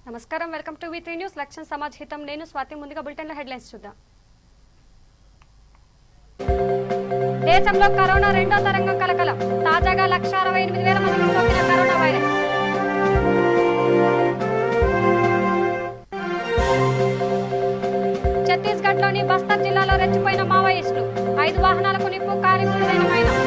నమస్కారం, welcome to వి3 news. లక్ష్యం సమాజ్ హితం. నేను స్వాతి. ముందుగా బులెటిన్ల హెడ్లైన్స్ చూద్దాం. దేశంలో కరోనా రెండో తరంగం కలకలం. తాజాగా 168,000 మందికి సోకిన కరోనా వైరస్. ఛత్తీస్గఢ్లోని బస్తర్ జిల్లాలో రెచ్చిపోయిన మావోయిస్టులు. 5 వాహనాలకు నిప్పు, కాలి బూడిదైన మైనం.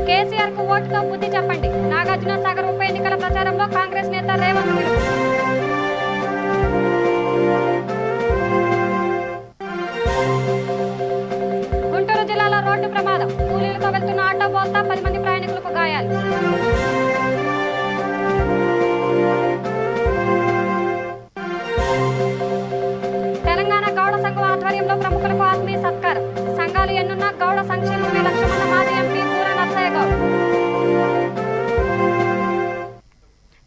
కేసీఆర్ కు ఓటుతో బుద్ధి చెప్పండి. నాగార్జున సాగర్ ఉప ఎన్నికల ప్రచారంలో కాంగ్రెస్ నేత రేవంత్ పిలుపు. గుంటూరు జిల్లాలో రోడ్డు ప్రమాదం. కూలీలతో వెళ్తున్న ఆటో బోల్తా 10 మంది ప్రయాణికులకు గాయాలు. తెలంగాణ గౌడ సంఘం ఆధ్వర్యంలో ప్రముఖులకు ఆత్మీయ సత్కారం. సంఘాలు ఎన్నున్న గౌడ సంక్షేమమే లక్ష్యమన్న మాజీ ఎంపీ పూర నర్సయ్య గౌడ్.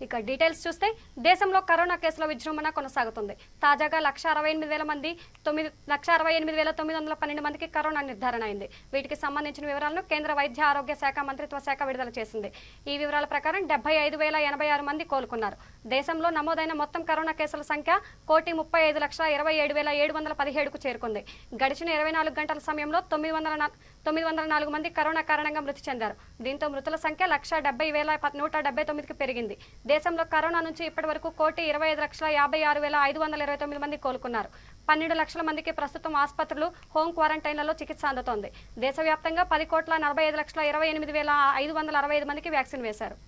ఇక డీటెయిల్స్ చూస్తే దేశంలో కరోనా కేసుల విజృంభణ కొనసాగుతుంది. తాజాగా 168,912 మందికి కరోనా నిర్ధారణ అయింది. వీటికి సంబంధించిన వివరాలను కేంద్ర వైద్య ఆరోగ్య శాఖ మంత్రిత్వ శాఖ విడుదల చేసింది. ఈ వివరాల ప్రకారం 75,086 మంది కోలుకున్నారు. దేశంలో నమోదైన మొత్తం కరోనా కేసుల సంఖ్య 1,35,27,717కు చేరుకుంది. గడిచిన 24 గంటల సమయంలో 904 మంది కరోనా కారణంగా మృతి చెందారు. దీంతో మృతుల సంఖ్య 170,179కి పెరిగింది. దేశంలో కరోనా నుంచి ఇప్పటి వరకు 1,25,56,529 మంది కోలుకున్నారు. 12 లక్షల మందికి ప్రస్తుతం ఆసుపత్రులు, హోం క్వారంటైన్లలో చికిత్స అందుతోంది. దేశవ్యాప్తంగా 10,45,28,565 మందికి వ్యాక్సిన్ వేశారు.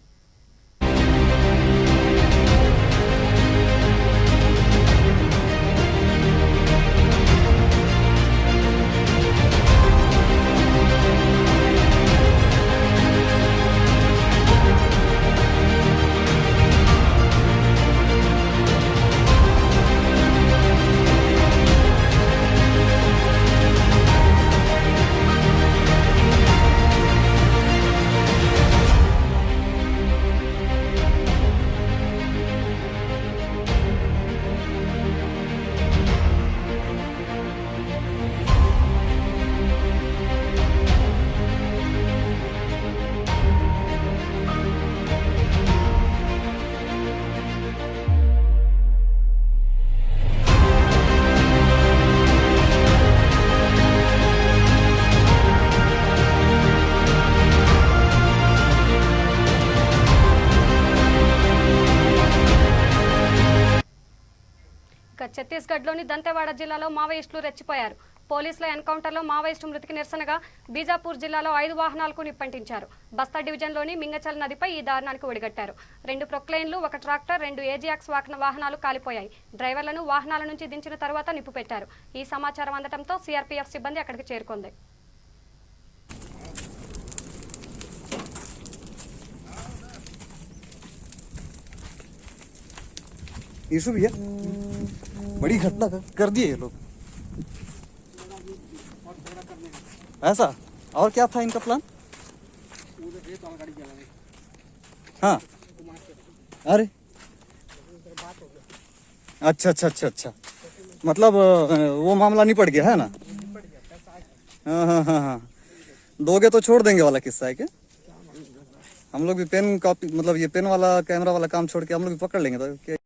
ఛత్తీస్గఢ్లోని దంతెవాడ జిల్లాలో మావోయిస్టులు రెచ్చిపోయారు. పోలీసుల ఎన్కౌంటర్లో మావోయిస్టు మృతికి నిరసనగా బీజాపూర్ జిల్లాలో 5 వాహనాలకు నిప్పంటించారు. బస్తా డివిజన్లోని మింగచల్ నదిపై ఈ దారుణానికి ఒడిగట్టారు. 2 ప్రొక్లైన్లు, 1 ట్రాక్టర్, 2 ఏజియాక్స్ వాహనాలు కాలిపోయాయి. డ్రైవర్లను వాహనాల నుంచి దించిన తర్వాత నిప్పు పెట్టారు. ఈ సమాచారం అందడంతో సిఆర్పీఎఫ్ సిబ్బంది అక్కడికి చేరుకుంది. यीशु भैया बड़ी घटना कर दिए ये लोग। ऐसा और क्या था इनका प्लान? हाँ, अरे अच्छा अच्छा अच्छा अच्छा, मतलब वो मामला निपट गया है ना? हाँ हाँ हाँ हाँ, दोगे तो छोड़ देंगे वाला किस्सा है क्या? हम लोग भी पेन कॉपी, मतलब ये पेन वाला कैमरा वाला काम छोड़ के हम लोग भी पकड़ लेंगे तो क्या?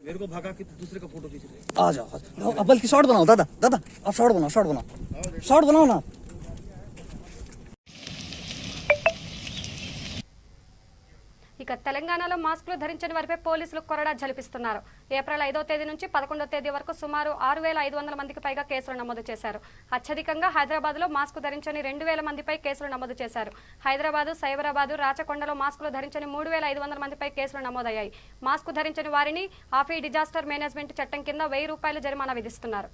मेरे को भगा के दूसरे का फोटो खींच रहे। आ जाओ अब बल्कि शॉट बनाओ दादा दादा, आप शॉट बनाओ शॉट बनाओ ना। ఇక తెలంగాణలో మాస్కులు ధరించని వారిపై పోలీసులు కొరడా జలిపిస్తున్నారు. ఏప్రిల్ 5వ తేదీ నుంచి 11వ తేదీ వరకు సుమారు 6,500 మందికి పైగా కేసులు నమోదు చేశారు. అత్యధికంగా హైదరాబాద్లో మాస్కు ధరించని 2,000 మందిపై కేసులు నమోదు చేశారు. హైదరాబాద్, సైబరాబాద్, రాచకొండలో మాస్కులు ధరించని 3,500 మందిపై కేసులు నమోదయ్యాయి. మాస్కు ధరించని వారిని ఆఫీ డిజాస్టర్ మేనేజ్మెంట్ చట్టం కింద ₹1,000 జరిమానా విధిస్తున్నారు.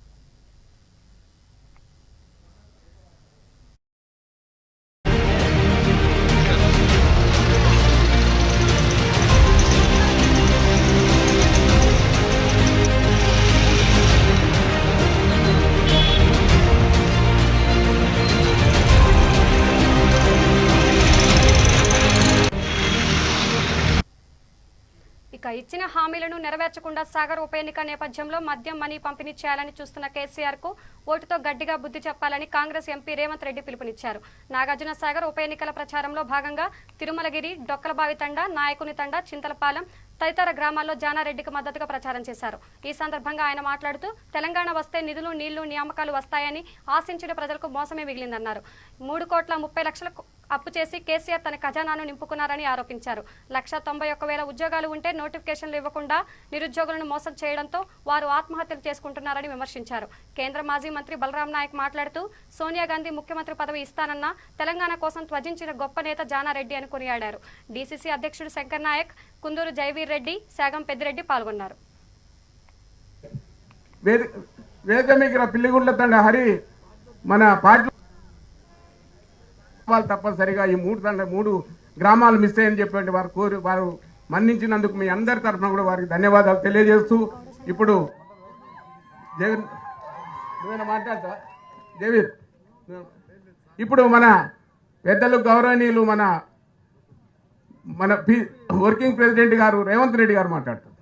ఇచ్చిన హామీలను నెరవేర్చకుండా సాగర్ ఉప ఎన్నిక నేపథ్యంలో మద్యం మనీ పంపిణీ చేయాలని చూస్తున్న కేసీఆర్ కు ఓటుతో గట్టిగా బుద్ధి చెప్పాలని కాంగ్రెస్ ఎంపీ రేవంత్ రెడ్డి పిలుపునిచ్చారు. నాగార్జున సాగర్ ఉప ఎన్నికల ప్రచారంలో భాగంగా తిరుమలగిరి, డొక్కలబావి తండా, నాయకుని తండా, చింతలపాలెం తదితర గ్రామాల్లో జానారెడ్డికి మద్దతుగా ప్రచారం చేశారు. ఈ సందర్భంగా ఆయన మాట్లాడుతూ తెలంగాణ వస్తే నిధులు, నీళ్లు, నియామకాలు వస్తాయని ఆశించిన ప్రజలకు మోసమే మిగిలిందన్నారు. 3,30,00,000 అప్పు చేసి కేసీఆర్ తన ఖజానాను నింపుకున్నారని ఆరోపించారు. 191,000 ఉద్యోగాలు ఉంటే నోటిఫికేషన్లు ఇవ్వకుండా నిరుద్యోగులను మోసం చేయడంతో వారు ఆత్మహత్యలు చేసుకుంటున్నారని విమర్శించారు. కేంద్ర మాజీ మంత్రి బలరాం నాయక్ మాట్లాడుతూ సోనియా గాంధీ ముఖ్యమంత్రి పదవి ఇస్తానన్న తెలంగాణ కోసం త్వజించిన గొప్ప నేత జానారెడ్డి అని కొనియాడారు. డీసీసీ అధ్యక్షుడు శంకర్ నాయక్, కుందూరు జైవీర్ రెడ్డి, శాగం పెద్దిరెడ్డి పాల్గొన్నారు. పిల్లిగుండ్ల తండ హరి మన పార్టీ తప్పనిసరిగా ఈ 3 గ్రామాలు మిస్ అయ్యని చెప్పండి వారు మన్నించినందుకు మీ అందరి తరఫున కూడా వారికి ధన్యవాదాలు తెలియజేస్తూ ఇప్పుడు మాట్లాడతా జవీర్ ఇప్పుడు మన పెద్దలు గౌరవనీయులు మన వర్కింగ్ ప్రెసిడెంట్ గారు రేవంత్ రెడ్డి గారు మాట్లాడతారు.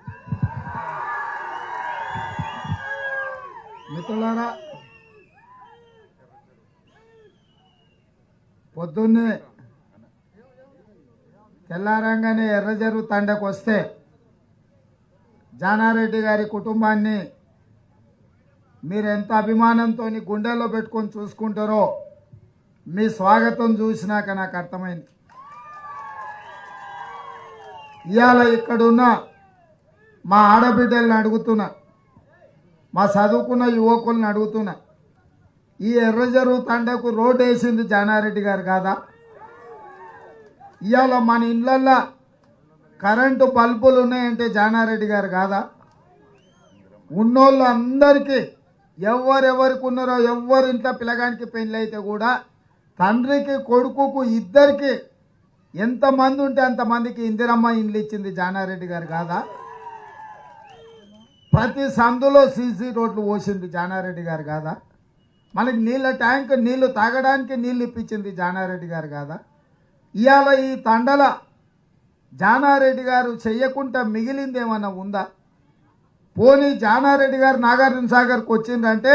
మిత్రులారా, పొద్దున్నే తెల్లారంగానే ఎర్రజరు తండకు వస్తే జానారెడ్డి గారి కుటుంబాన్ని మీరు ఎంత అభిమానంతో గుండెల్లో పెట్టుకొని చూసుకుంటారో మీ స్వాగతం చూసినాక నాకు అర్థమైంది. ఇవాళ ఇక్కడున్న మా ఆడబిడ్డలను అడుగుతున్నా, మా చదువుకున్న యువకులను అడుగుతున్నా, ఈ ఎర్రజరు తండకు రోడ్డు వేసింది జానారెడ్డి గారు కాదా? ఇవాళ మన ఇళ్ళల్లో కరెంటు బల్బులు ఉన్నాయంటే జానారెడ్డి గారు కాదా? ఉన్నోళ్ళు అందరికీ ఎవరెవరికి ఉన్నారో ఎవరింట్లో పిల్లగానికి పెళ్ళి అయితే కూడా తండ్రికి కొడుకుకు ఇద్దరికి ఎంతమంది ఉంటే అంతమందికి ఇందిరమ్మ ఇండ్లు ఇచ్చింది జానారెడ్డి గారు కాదా? ప్రతి సందులో సీసీ రోడ్లు పోసింది జానారెడ్డి గారు కాదా? మనకి నీళ్ళ ట్యాంక్ నీళ్లు తాగడానికి నీళ్ళు ఇప్పించింది జానారెడ్డి గారు కాదా? ఇవాళ ఈ తండల జానారెడ్డి గారు చెయ్యకుండా మిగిలింది ఏమన్నా ఉందా? పోనీ జానారెడ్డి గారు నాగార్జున సాగర్కి వచ్చిందంటే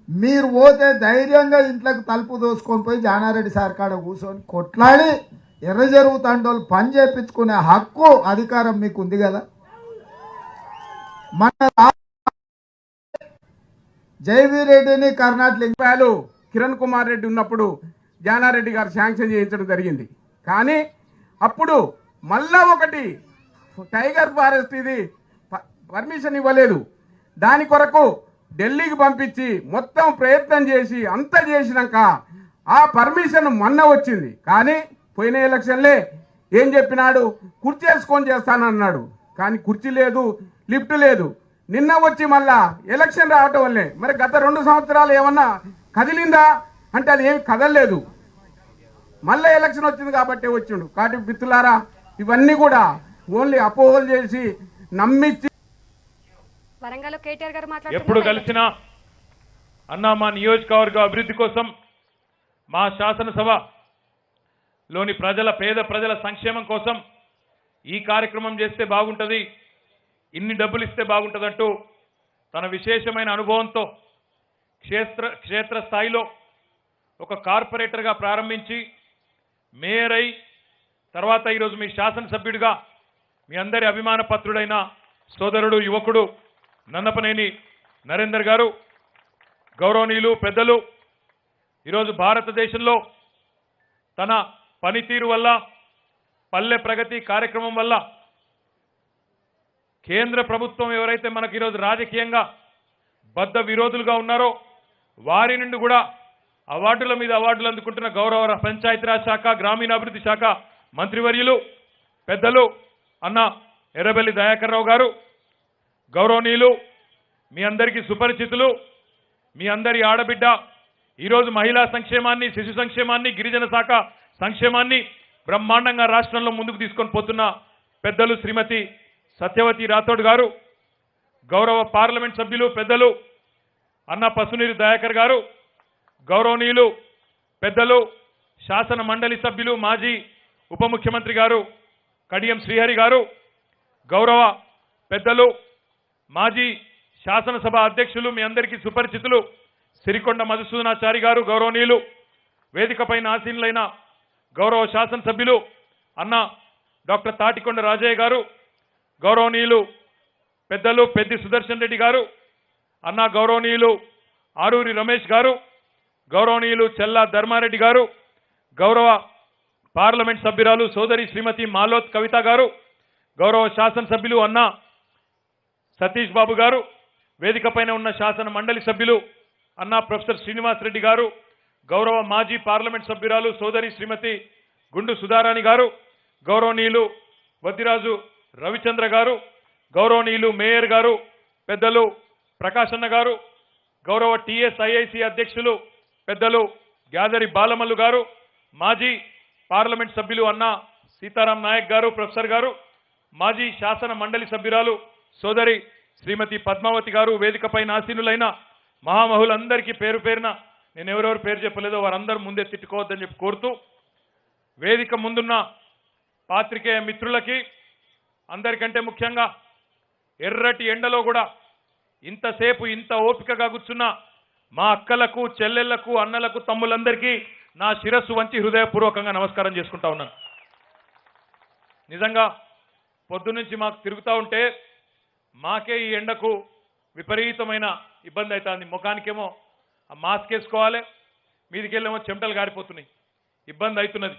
మీరు పోతే ధైర్యంగా ఇంట్లోకి తలుపు దోసుకొని పోయి జానారెడ్డి సార్ కాడ కూర్చొని కొట్లాడి ఎర్రజరువు తండోలు పని చేయించుకునే హక్కు అధికారం మీకు ఉంది కదా. మన జైవీర్ రెడ్డిని కర్ణాటక కిరణ్ కుమార్ రెడ్డి ఉన్నప్పుడు జానారెడ్డి గారు శాంక్షన్ చేయించడం జరిగింది. కానీ అప్పుడు మళ్ళా ఒకటి టైగర్ ఫారెస్ట్ ఇది పర్మిషన్ ఇవ్వలేదు. దాని కొరకు ఢిల్లీకి పంపించి మొత్తం ప్రయత్నం చేసి అంతా చేసినాక ఆ పర్మిషన్ మొన్న వచ్చింది. కానీ పోయిన ఎలక్షన్లే ఏం చెప్పినాడు, కుర్చీ వేసుకొని చేస్తానన్నాడు. కానీ కుర్చీ లేదు, లిఫ్ట్ లేదు. నిన్న వచ్చి మళ్ళా ఎలక్షన్ రావటం వల్లే మరి గత 2 సంవత్సరాలు ఏమన్నా కదిలిందా అంటే అది ఏమి కదలలేదు. మళ్ళీ ఎలక్షన్ వచ్చింది కాబట్టి వచ్చిండు. కాబట్టి మిత్రులారా, ఇవన్నీ కూడా ఓన్లీ అపోహలు చేసి నమ్మించి వరంగల్ కేటీఆర్ గారు మాట్లాడుతూ ఎప్పుడు కలిసినా అన్నా మా నియోజకవర్గ అభివృద్ధి కోసం మా శాసనసభలోని పేద ప్రజల సంక్షేమం కోసం ఈ కార్యక్రమం చేస్తే బాగుంటుంది, ఇన్ని డబ్బులు ఇస్తే బాగుంటుందంటూ తన విశేషమైన అనుభవంతో క్షేత్ర స్థాయిలో ఒక కార్పొరేటర్గా ప్రారంభించి మేయర్ అయి తర్వాత ఈరోజు మీ శాసనసభ్యుడిగా మీ అందరి అభిమాన పత్రుడైన సోదరుడు యువకుడు నన్నపనేని నరేందర్ గారు, గౌరవనీయులు పెద్దలు, ఈరోజు భారతదేశంలో తన పనితీరు వల్ల పల్లె ప్రగతి కార్యక్రమం వల్ల కేంద్ర ప్రభుత్వం ఎవరైతే మనకు ఈరోజు రాజకీయంగా బద్ధ విరోధులుగా ఉన్నారో వారి నుండి కూడా అవార్డుల మీద అవార్డులు అందుకుంటున్న గౌరవ పంచాయతీరాజ్ శాఖ, గ్రామీణాభివృద్ధి శాఖ మంత్రివర్యులు పెద్దలు అన్న ఎర్రబెల్లి దయాకర్ రావు గారు, గౌరవనీయులు మీ అందరికీ సుపరిచితులు, మీ అందరి ఆడబిడ్డ ఈరోజు మహిళా సంక్షేమాన్ని, శిశు సంక్షేమాన్ని, గిరిజన శాఖ సంక్షేమాన్ని బ్రహ్మాండంగా రాష్ట్రంలో ముందుకు తీసుకొని పోతున్న పెద్దలు శ్రీమతి సత్యవతి రాథోడ్ గారు, గౌరవ పార్లమెంట్ సభ్యులు పెద్దలు అన్న పసునీరు దయాకర్ గారు, గౌరవనీయులు పెద్దలు శాసన మండలి సభ్యులు మాజీ ఉప ముఖ్యమంత్రి గారు కడియం శ్రీహరి గారు, గౌరవ పెద్దలు మాజీ శాసనసభ అధ్యక్షులు మీ అందరికీ సుపరిచితులు సిరికొండ మధుసూదనాచారి గారు, గౌరవనీయులు వేదికపైన ఆసీనులైన గౌరవ శాసనసభ్యులు అన్న డాక్టర్ తాటికొండ రాజయ్య గారు, గౌరవనీయులు పెద్దలు పెద్ది సుదర్శన్ రెడ్డి గారు, అన్న గౌరవనీయులు ఆరూరి రమేష్ గారు, గౌరవనీయులు చెల్లా ధర్మారెడ్డి గారు, గౌరవ పార్లమెంట్ సభ్యురాలు సోదరి శ్రీమతి మాలోత్ కవిత గారు, గౌరవ శాసనసభ్యులు అన్న సతీష్ బాబు గారు, వేదికపైన ఉన్న శాసన మండలి సభ్యులు అన్న ప్రొఫెసర్ శ్రీనివాస్ రెడ్డి గారు, గౌరవ మాజీ పార్లమెంట్ సభ్యురాలు సోదరి శ్రీమతి గుండు సుధారాణి గారు, గౌరవనీయులు వద్దిరాజు రవిచంద్ర గారు, గౌరవనీయులు మేయర్ గారు, పెద్దలు ప్రకాశన్న గారు, గౌరవ టీఎస్ఐఐసి అధ్యక్షులు పెద్దలు గ్యాదరి బాలమల్లు గారు, మాజీ పార్లమెంట్ సభ్యులు అన్న సీతారాం నాయక్ గారు ప్రొఫెసర్ గారు, మాజీ శాసన మండలి సభ్యురాలు సోదరి శ్రీమతి పద్మావతి గారు, వేదికపైన ఆసీనులైన మహామహులందరికీ పేరు పేరున నేను ఎవరెవరు పేరు చెప్పలేదో వారందరూ ముందే తిట్టుకోవద్దని చెప్పి కోరుతూ, వేదిక ముందున్న పాత్రికేయ మిత్రులకి అందరికంటే ముఖ్యంగా ఎర్రటి ఎండలో కూడా ఇంతసేపు ఇంత ఓపికగా కూర్చున్న మా అక్కలకు చెల్లెళ్లకు అన్నలకు తమ్ములందరికీ నా శిరస్సు వంచి హృదయపూర్వకంగా నమస్కారం చేసుకుంటా ఉన్నాను. నిజంగా పొద్దునుంచి మాకు తిరుగుతూ ఉంటే మాకే ఈ ఎండకు విపరీతమైన ఇబ్బంది అవుతుంది. ముఖానికేమో ఆ మాస్క్ వేసుకోవాలి, మీదికెళ్ళేమో చెమటలు గారిపోతున్నాయి, ఇబ్బంది అవుతున్నది.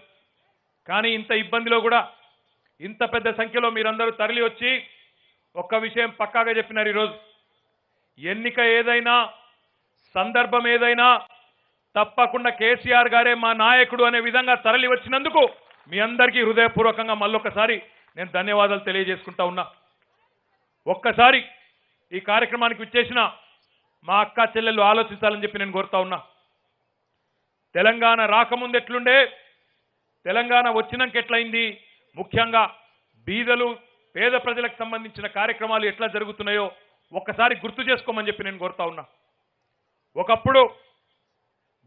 కానీ ఇంత ఇబ్బందిలో కూడా ఇంత పెద్ద సంఖ్యలో మీరందరూ తరలి వచ్చి ఒక్క విషయం పక్కాగా చెప్పినారు. ఈరోజు ఎన్నిక ఏదైనా సందర్భం ఏదైనా తప్పకుండా కేసీఆర్ గారే మా నాయకుడు అనే విధంగా తరలి వచ్చినందుకు మీ అందరికీ హృదయపూర్వకంగా మళ్ళొక్కసారి నేను ధన్యవాదాలు తెలియజేసుకుంటా ఉన్నా. ఒక్కసారి ఈ కార్యక్రమానికి విచ్చేసిన మా అక్క చెల్లెళ్ళు ఆలోచించాలని చెప్పి నేను కోరుతా ఉన్నా. తెలంగాణ రాకముందు ఎట్లుండే, తెలంగాణ వచ్చినాక ఎట్లయింది, ముఖ్యంగా బీదలు పేద ప్రజలకు సంబంధించిన కార్యక్రమాలు ఎట్లా జరుగుతున్నాయో ఒక్కసారి గుర్తు చేసుకోమని చెప్పి నేను కోరుతా ఉన్నా. ఒకప్పుడు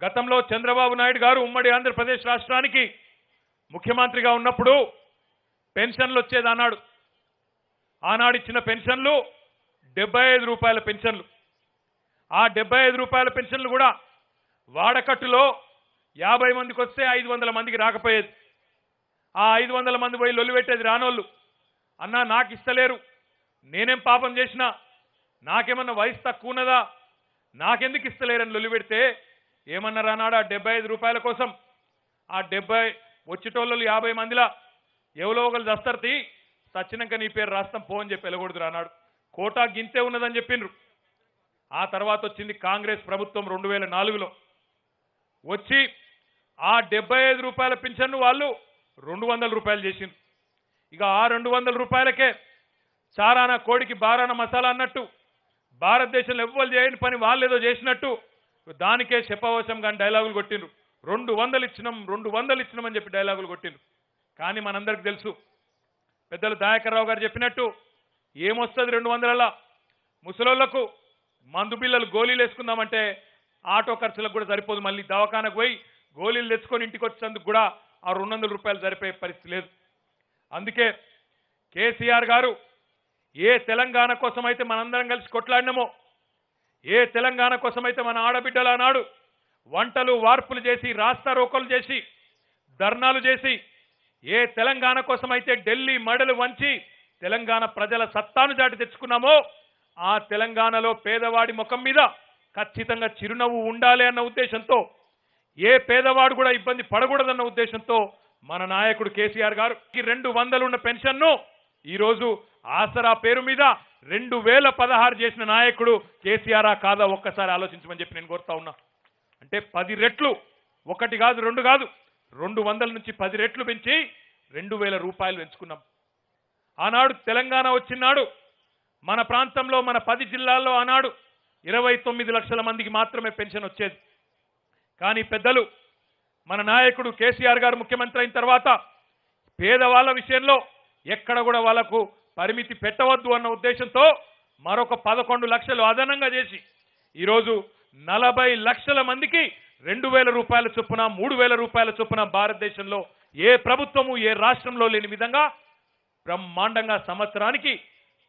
గతంలో చంద్రబాబు నాయుడు గారు ఉమ్మడి ఆంధ్రప్రదేశ్ రాష్ట్రానికి ముఖ్యమంత్రిగా ఉన్నప్పుడు పెన్షన్లు వచ్చేది అన్నాడు. ఆనాడు ఇచ్చిన పెన్షన్లు 75 రూపాయల పెన్షన్లు. ఆ 75 రూపాయల పెన్షన్లు కూడా వాడకట్టులో 50 మందికి వస్తే 500 మందికి రాకపోయేది. ఆ 500 మంది పోయి లొల్లి పెట్టేది రానోళ్ళు. అన్నా నాకు ఇస్తలేరు, నేనేం పాపం చేసినా, నాకేమన్నా వయసు తక్కువ ఉన్నదా, నాకెందుకు ఇస్తలేరని లొల్లి పెడితే ఏమన్నారు అన్నాడు, ఆ 75 రూపాయల కోసం ఆ 70 వచ్చేటోళ్ళు 50 మందిలా ఎవరో ఒకరు దస్తర్తి సచ్చినాక నీ పేరు రాస్తాం పో అని చెప్పి వెళ్ళకూడదు అన్నాడు. కోటా గింతే ఉన్నదని చెప్పిండ్రు. ఆ తర్వాత వచ్చింది కాంగ్రెస్ ప్రభుత్వం 2004లో వచ్చి ఆ 75 రూపాయల పింఛన్ను వాళ్ళు 200 రూపాయలు చేసిండ్రు. ఇక ఆ 200 రూపాయలకే చారాన కోడికి బారాన మసాలా అన్నట్టు భారతదేశంలో ఎవ్వరు చేయని పని వాళ్ళు ఏదో చేసినట్టు దానికే చెప్పవశం కానీ డైలాగులు కొట్టిండ్రు. 200 ఇచ్చినాం అని చెప్పి డైలాగులు కొట్టిండ్రు. కానీ మనందరికి తెలుసు, పెద్దలు దయాకర్రావు గారు చెప్పినట్టు ఏమొస్తుంది 200ల ముసలోళ్లకు మందు బిల్లలు గోళీలు వేసుకుందామంటే ఆటో ఖర్చులకు కూడా సరిపోదు. మళ్ళీ దవాఖానకు పోయి గోళీలు తెచ్చుకొని ఇంటికి వచ్చేందుకు కూడా ఆ 200 రూపాయలు సరిపోయే పరిస్థితి లేదు. అందుకే కేసీఆర్ గారు ఏ తెలంగాణ కోసమైతే మనందరం కలిసి కొట్లాడినామో, ఏ తెలంగాణ కోసమైతే మన ఆడబిడ్డలు ఆనాడు వంటలు వార్పులు చేసి రాస్తా రోకోలు చేసి ధర్నాలు చేసి, ఏ తెలంగాణ కోసమైతే ఢిల్లీ మడలు వంచి తెలంగాణ ప్రజల సత్తాను దాటి తెచ్చుకున్నామో, ఆ తెలంగాణలో పేదవాడి ముఖం మీద ఖచ్చితంగా చిరునవ్వు ఉండాలి అన్న ఉద్దేశంతో, ఏ పేదవాడు కూడా ఇబ్బంది పడకూడదన్న ఉద్దేశంతో మన నాయకుడు కేసీఆర్ గారు 200 ఉన్న పెన్షన్ను ఈరోజు ఆసరా పేరు మీద 2016 చేసిన నాయకుడు కేసీఆర్ కాదా ఒక్కసారి ఆలోచించమని చెప్పి నేను కోరుతా ఉన్నా. అంటే 10 రెట్లు, 1 కాదు 2 కాదు, 200 నుంచి 10 రెట్లు పెంచి 2000 రూపాయలు పెంచుకున్నాం. ఆనాడు తెలంగాణ వచ్చినాడు మన ప్రాంతంలో మన 10 జిల్లాల్లో ఆనాడు 29 లక్షల మందికి మాత్రమే పెన్షన్ వచ్చేది. కానీ పెద్దలు మన నాయకుడు కేసీఆర్ గారు ముఖ్యమంత్రి అయిన తర్వాత పేదవాళ్ళ విషయంలో ఎక్కడ కూడా వాళ్ళకు పరిమితి పెట్టవద్దు అన్న ఉద్దేశంతో మరొక 11 లక్షలు అదనంగా చేసి ఈరోజు 40 లక్షల మందికి 2000 రూపాయల చొప్పున 3000 రూపాయల చొప్పున భారతదేశంలో ఏ ప్రభుత్వము ఏ రాష్ట్రంలో లేని విధంగా బ్రహ్మాండంగా సంవత్సరానికి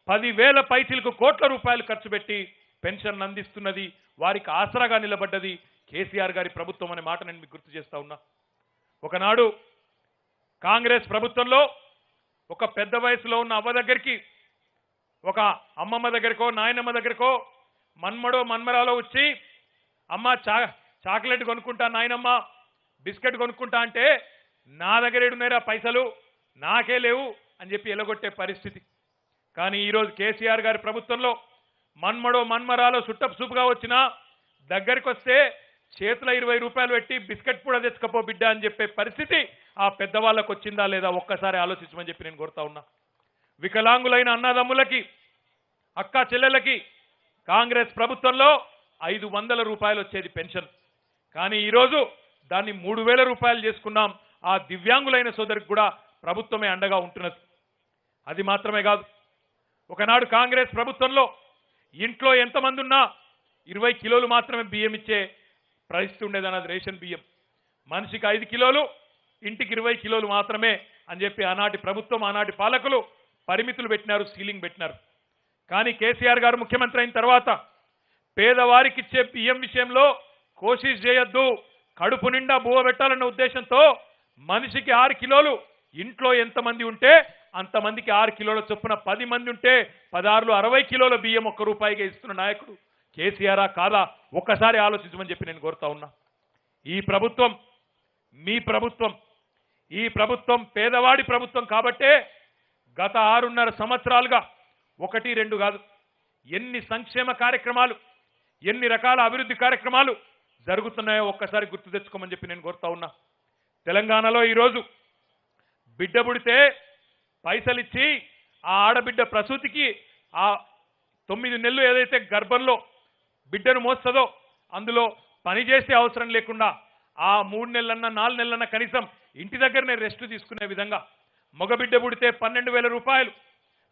10,000 పైచిలకు కోట్ల రూపాయలు ఖర్చు పెట్టి పెన్షన్ అందిస్తున్నది, వారికి ఆసరాగా నిలబడ్డది కేసీఆర్ గారి ప్రభుత్వం అనే మాట నేను మీకు గుర్తు చేస్తా ఉన్నా. ఒకనాడు కాంగ్రెస్ ప్రభుత్వంలో ఒక పెద్ద వయసులో ఉన్న అవ్వ దగ్గరికి, ఒక అమ్మమ్మ దగ్గరకో నాయనమ్మ దగ్గరకో మన్మడో మన్మరాలో వచ్చి, అమ్మ చాక్లెట్ కొనుక్కుంటా, నాయనమ్మ బిస్కెట్ కొనుక్కుంటా అంటే, నా దగ్గర ఏడున్నాయిరా పైసలు, నాకే లేవు అని చెప్పి ఎలగొట్టే పరిస్థితి. కానీ ఈరోజు కేసీఆర్ గారి ప్రభుత్వంలో మన్మడో మన్మరాలో సుట్టపు సూపుగా వచ్చినా దగ్గరికి వస్తే చేతిలో 20 రూపాయలు పెట్టి బిస్కెట్ కూడా తెచ్చుకపో బిడ్డ అని చెప్పే పరిస్థితి ఆ పెద్దవాళ్ళకు వచ్చిందా లేదా ఒక్కసారి ఆలోచించమని చెప్పి నేను కోరుతా ఉన్నా. వికలాంగులైన అన్నదమ్ములకి, అక్క చెల్లెలకి కాంగ్రెస్ ప్రభుత్వంలో 500 రూపాయలు వచ్చేది పెన్షన్. కానీ ఈరోజు దాన్ని 3,000 రూపాయలు చేసుకున్నాం. ఆ దివ్యాంగులైన సోదరికి కూడా ప్రభుత్వమే అండగా ఉంటున్నది. అది మాత్రమే కాదు, ఒకనాడు కాంగ్రెస్ ప్రభుత్వంలో ఇంట్లో ఎంతమంది ఉన్నా 20 కిలోలు మాత్రమే బియ్యం ఇచ్చే పరిస్థితి ఉండేదన్నది. రేషన్ బియ్యం మనిషికి 5 కిలోలు, ఇంటికి 20 కిలోలు మాత్రమే అని చెప్పి ఆనాటి ప్రభుత్వం, ఆనాటి పాలకులు పరిమితులు పెట్టినారు, సీలింగ్ పెట్టినారు. కానీ కేసీఆర్ గారు ముఖ్యమంత్రి అయిన తర్వాత పేదవారికి ఇచ్చే బియ్యం విషయంలో కోషిష్ చేయొద్దు, కడుపు నిండా బువ్వ పెట్టాలన్న ఉద్దేశంతో మనిషికి 6 కిలోలు, ఇంట్లో ఎంతమంది ఉంటే అంతమందికి 6 కిలోల చొప్పున 10 మంది ఉంటే 16 60 కిలోల బియ్యం ₹1 ఇస్తున్న నాయకుడు కేసీఆర్ కాదా ఒక్కసారి ఆలోచించమని చెప్పి నేను కోరుతా ఉన్నా. ఈ ప్రభుత్వం మీ ప్రభుత్వం, ఈ ప్రభుత్వం పేదవాడి ప్రభుత్వం కాబట్టే గత 6.5 సంవత్సరాలుగా 1, 2 కాదు ఎన్ని సంక్షేమ కార్యక్రమాలు, ఎన్ని రకాల అభివృద్ధి కార్యక్రమాలు జరుగుతున్నాయో ఒక్కసారి గుర్తు తెచ్చుకోమని చెప్పి నేను కోరుతా ఉన్నా. తెలంగాణలో ఈరోజు బిడ్డ పుడితే పైసలు ఇచ్చి ఆ ఆడబిడ్డ ప్రసూతికి ఆ 9 నెలలు ఏదైతే గర్భంలో బిడ్డను మోస్తుందో అందులో పనిచేసే అవసరం లేకుండా ఆ 3 నెలలన్నా 4 నెలలన్నా కనీసం ఇంటి దగ్గరనే రెస్ట్ తీసుకునే విధంగా మగబిడ్డ పుడితే 12,000 రూపాయలు,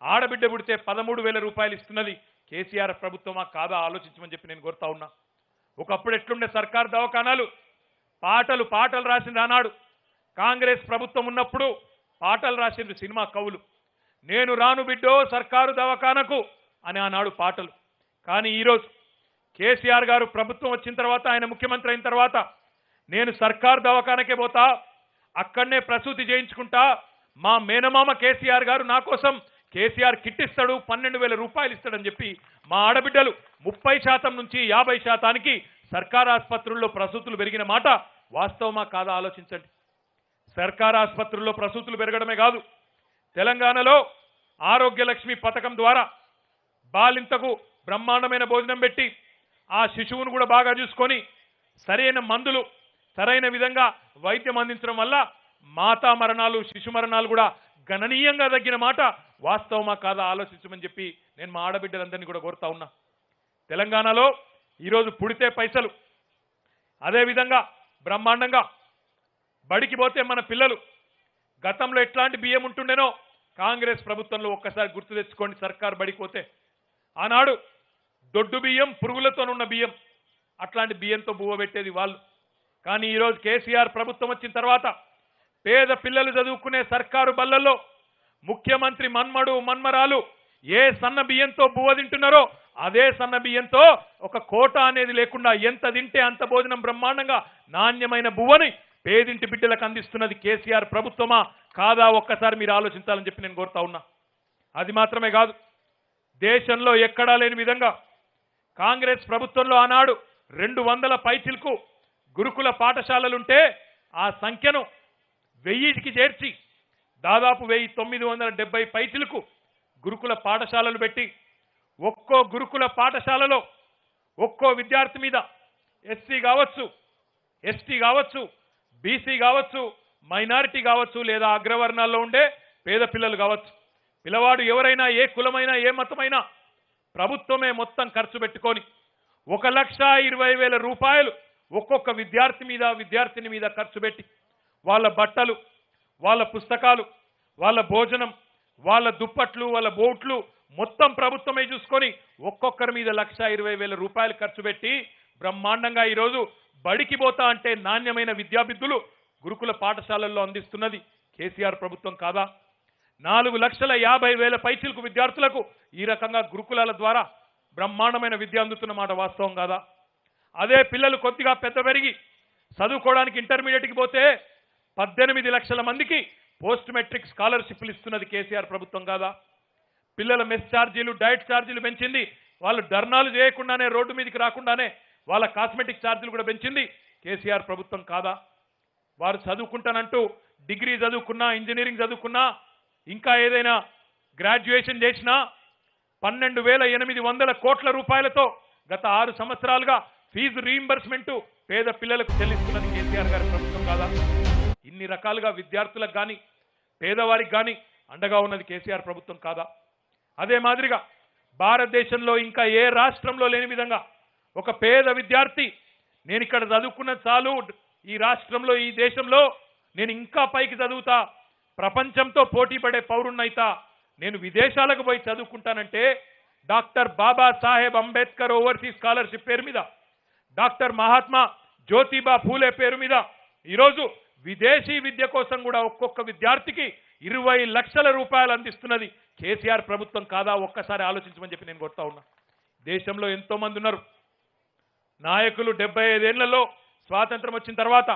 ఆడబిడ్డ పుడితే 13,000 రూపాయలు ఇస్తున్నది కేసీఆర్ ప్రభుత్వమా కాదా ఆలోచించమని చెప్పి నేను కోరుతా ఉన్నా. ఒకప్పుడు ఎట్లుండే సర్కారు దవాఖానాలు, పాటలు రాసిన ఆనాడు కాంగ్రెస్ ప్రభుత్వం ఉన్నప్పుడు పాటలు రాసిండ్రు సినిమా కవులు. నేను రాను బిడ్డో సర్కారు దవాఖానకు అని ఆనాడు పాటలు. కానీ ఈరోజు కేసీఆర్ గారు ప్రభుత్వం వచ్చిన తర్వాత, ఆయన ముఖ్యమంత్రి అయిన తర్వాత, నేను సర్కారు దవాఖానకే పోతా, అక్కడనే ప్రసూతి చేయించుకుంటా, మా మేనమామ కేసీఆర్ గారు నా కోసం కేసీఆర్ కిట్ ఇస్తాడు, 12,000 రూపాయలు ఇస్తాడని చెప్పి మా ఆడబిడ్డలు 30% నుంచి 50%కి సర్కారు ఆసుపత్రుల్లో ప్రసూతులు పెరిగిన మాట వాస్తవమా కాదా ఆలోచించండి. సర్కారు ఆసుపత్రుల్లో ప్రసూతులు పెరగడమే కాదు, తెలంగాణలో ఆరోగ్య లక్ష్మి పథకం ద్వారా బాలింతకు బ్రహ్మాండమైన భోజనం పెట్టి ఆ శిశువును కూడా బాగా చూసుకొని సరైన మందులు సరైన విధంగా వైద్యం అందించడం వల్ల మాతా మరణాలు, శిశు మరణాలు కూడా గణనీయంగా తగ్గిన మాట వాస్తవమా కాదా ఆలోచించమని చెప్పి నేను మా ఆడబిడ్డలందరినీ కూడా కోరుతా ఉన్నా. తెలంగాణలో ఈరోజు పుడితే పైసలు, అదేవిధంగా బ్రహ్మాండంగా బడికి పోతే మన పిల్లలు, గతంలో ఎట్లాంటి బియ్యం ఉంటుండేనో కాంగ్రెస్ ప్రభుత్వంలో ఒక్కసారి గుర్తు తెచ్చుకోండి. సర్కారు బడికి పోతే ఆనాడు దొడ్డు బియ్యం, పురుగులతోనున్న బియ్యం, అట్లాంటి బియ్యంతో బువ్వ పెట్టేది వాళ్ళు. కానీ ఈరోజు కేసీఆర్ ప్రభుత్వం వచ్చిన తర్వాత పేద పిల్లలు చదువుకునే సర్కారు బళ్ళల్లో ముఖ్యమంత్రి మన్మడు మన్మరాలు ఏ సన్న బియ్యంతో బువ్వ తింటున్నారో అదే సన్న బియ్యంతో ఒక కోట అనేది లేకుండా ఎంత తింటే అంత భోజనం బ్రహ్మాండంగా నాణ్యమైన బువ్వని పేదింటి బిడ్డలకు అందిస్తున్నది కేసీఆర్ ప్రభుత్వమా కాదా ఒక్కసారి మీరు ఆలోచించాలని చెప్పి నేను కోరుతా ఉన్నా. అది మాత్రమే కాదు, దేశంలో ఎక్కడా లేని విధంగా కాంగ్రెస్ ప్రభుత్వంలో ఆనాడు 200 పైచిలకు గురుకుల పాఠశాలలుంటే ఆ సంఖ్యను 1000కి చేర్చి దాదాపు 1970 పైచిలకు గురుకుల పాఠశాలలు పెట్టి ఒక్కో గురుకుల పాఠశాలలో ఒక్కో విద్యార్థి మీద ఎస్సీ కావచ్చు, ఎస్టీ కావచ్చు, బీసీ కావచ్చు, మైనారిటీ కావచ్చు, లేదా అగ్రవర్ణాల్లో ఉండే పేద పిల్లలు కావచ్చు, పిల్లవాడు ఎవరైనా ఏ కులమైనా ఏ మతమైనా ప్రభుత్వమే మొత్తం ఖర్చు పెట్టుకొని 1,20,000 రూపాయలు ఒక్కొక్క విద్యార్థి మీద విద్యార్థిని మీద ఖర్చు పెట్టి వాళ్ళ బట్టలు, వాళ్ళ పుస్తకాలు, వాళ్ళ భోజనం, వాళ్ళ దుప్పట్లు, వాళ్ళ బోట్లు మొత్తం ప్రభుత్వమే చూసుకొని ఒక్కొక్కరి మీద 1,20,000 రూపాయలు ఖర్చు పెట్టి బ్రహ్మాండంగా ఈరోజు బడికి పోతా అంటే నాణ్యమైన విద్యాబుద్ధులు గురుకుల పాఠశాలల్లో అందిస్తున్నది కేసీఆర్ ప్రభుత్వం కాదా? 4,50,000 పైచిలకు విద్యార్థులకు ఈ రకంగా గురుకులాల ద్వారా బ్రహ్మాండమైన విద్య అందుతున్న మాట వాస్తవం కాదా? అదే పిల్లలు కొద్దిగా పెద్ద పెరిగి చదువుకోవడానికి ఇంటర్మీడియట్కి పోతే 18 లక్షల మందికి పోస్ట్ మెట్రిక్ స్కాలర్షిప్లు ఇస్తున్నది కేసీఆర్ ప్రభుత్వం కాదా? పిల్లల మెస్ ఛార్జీలు, డైట్ ఛార్జీలు పెంచింది. వాళ్ళు ధర్నాలు చేయకుండానే, రోడ్డు మీదకి రాకుండానే వాళ్ళ కాస్మెటిక్ ఛార్జీలు కూడా పెంచింది కేసీఆర్ ప్రభుత్వం కాదా? వారు చదువుకుంటానంటూ డిగ్రీ చదువుకున్నా, ఇంజనీరింగ్ చదువుకున్నా, ఇంకా ఏదైనా గ్రాడ్యుయేషన్ చేసినా 12,800 కోట్ల రూపాయలతో గత 6 సంవత్సరాలుగా ఫీజు రీయింబర్స్మెంట్ పేద పిల్లలకు చెల్లిస్తున్నది కేసీఆర్ గారి ప్రభుత్వం కాదా? ఇన్ని రకాలుగా విద్యార్థులకు కానీ పేదవారికి కానీ అండగా ఉన్నది కేసీఆర్ ప్రభుత్వం కాదా? అదే మాదిరిగా భారతదేశంలో ఇంకా ఏ రాష్ట్రంలో లేని విధంగా ఒక పేద విద్యార్థి నేను ఇక్కడ చదువుకున్న చాలు, ఈ రాష్ట్రంలో, ఈ దేశంలో నేను ఇంకా పైకి చదువుతా, ప్రపంచంతో పోటీ పడే పౌరున్నైతా, నేను విదేశాలకు పోయి చదువుకుంటానంటే doctor Babasaheb Ambedkar overseas scholarship పేరు మీద, డాక్టర్ మహాత్మా జ్యోతిబా ఫూలే పేరు మీద ఈరోజు విదేశీ విద్య కోసం కూడా ఒక్కొక్క విద్యార్థికి 20 లక్షల రూపాయలు అందిస్తున్నది కేసీఆర్ ప్రభుత్వం కాదా? ఒక్కసారి ఆలోచించమని చెప్పి నేను కోరుతా ఉన్నా. దేశంలో ఎంతో మంది ఉన్నారు నాయకులు. 75 ఏళ్లలో స్వాతంత్రం వచ్చిన తర్వాత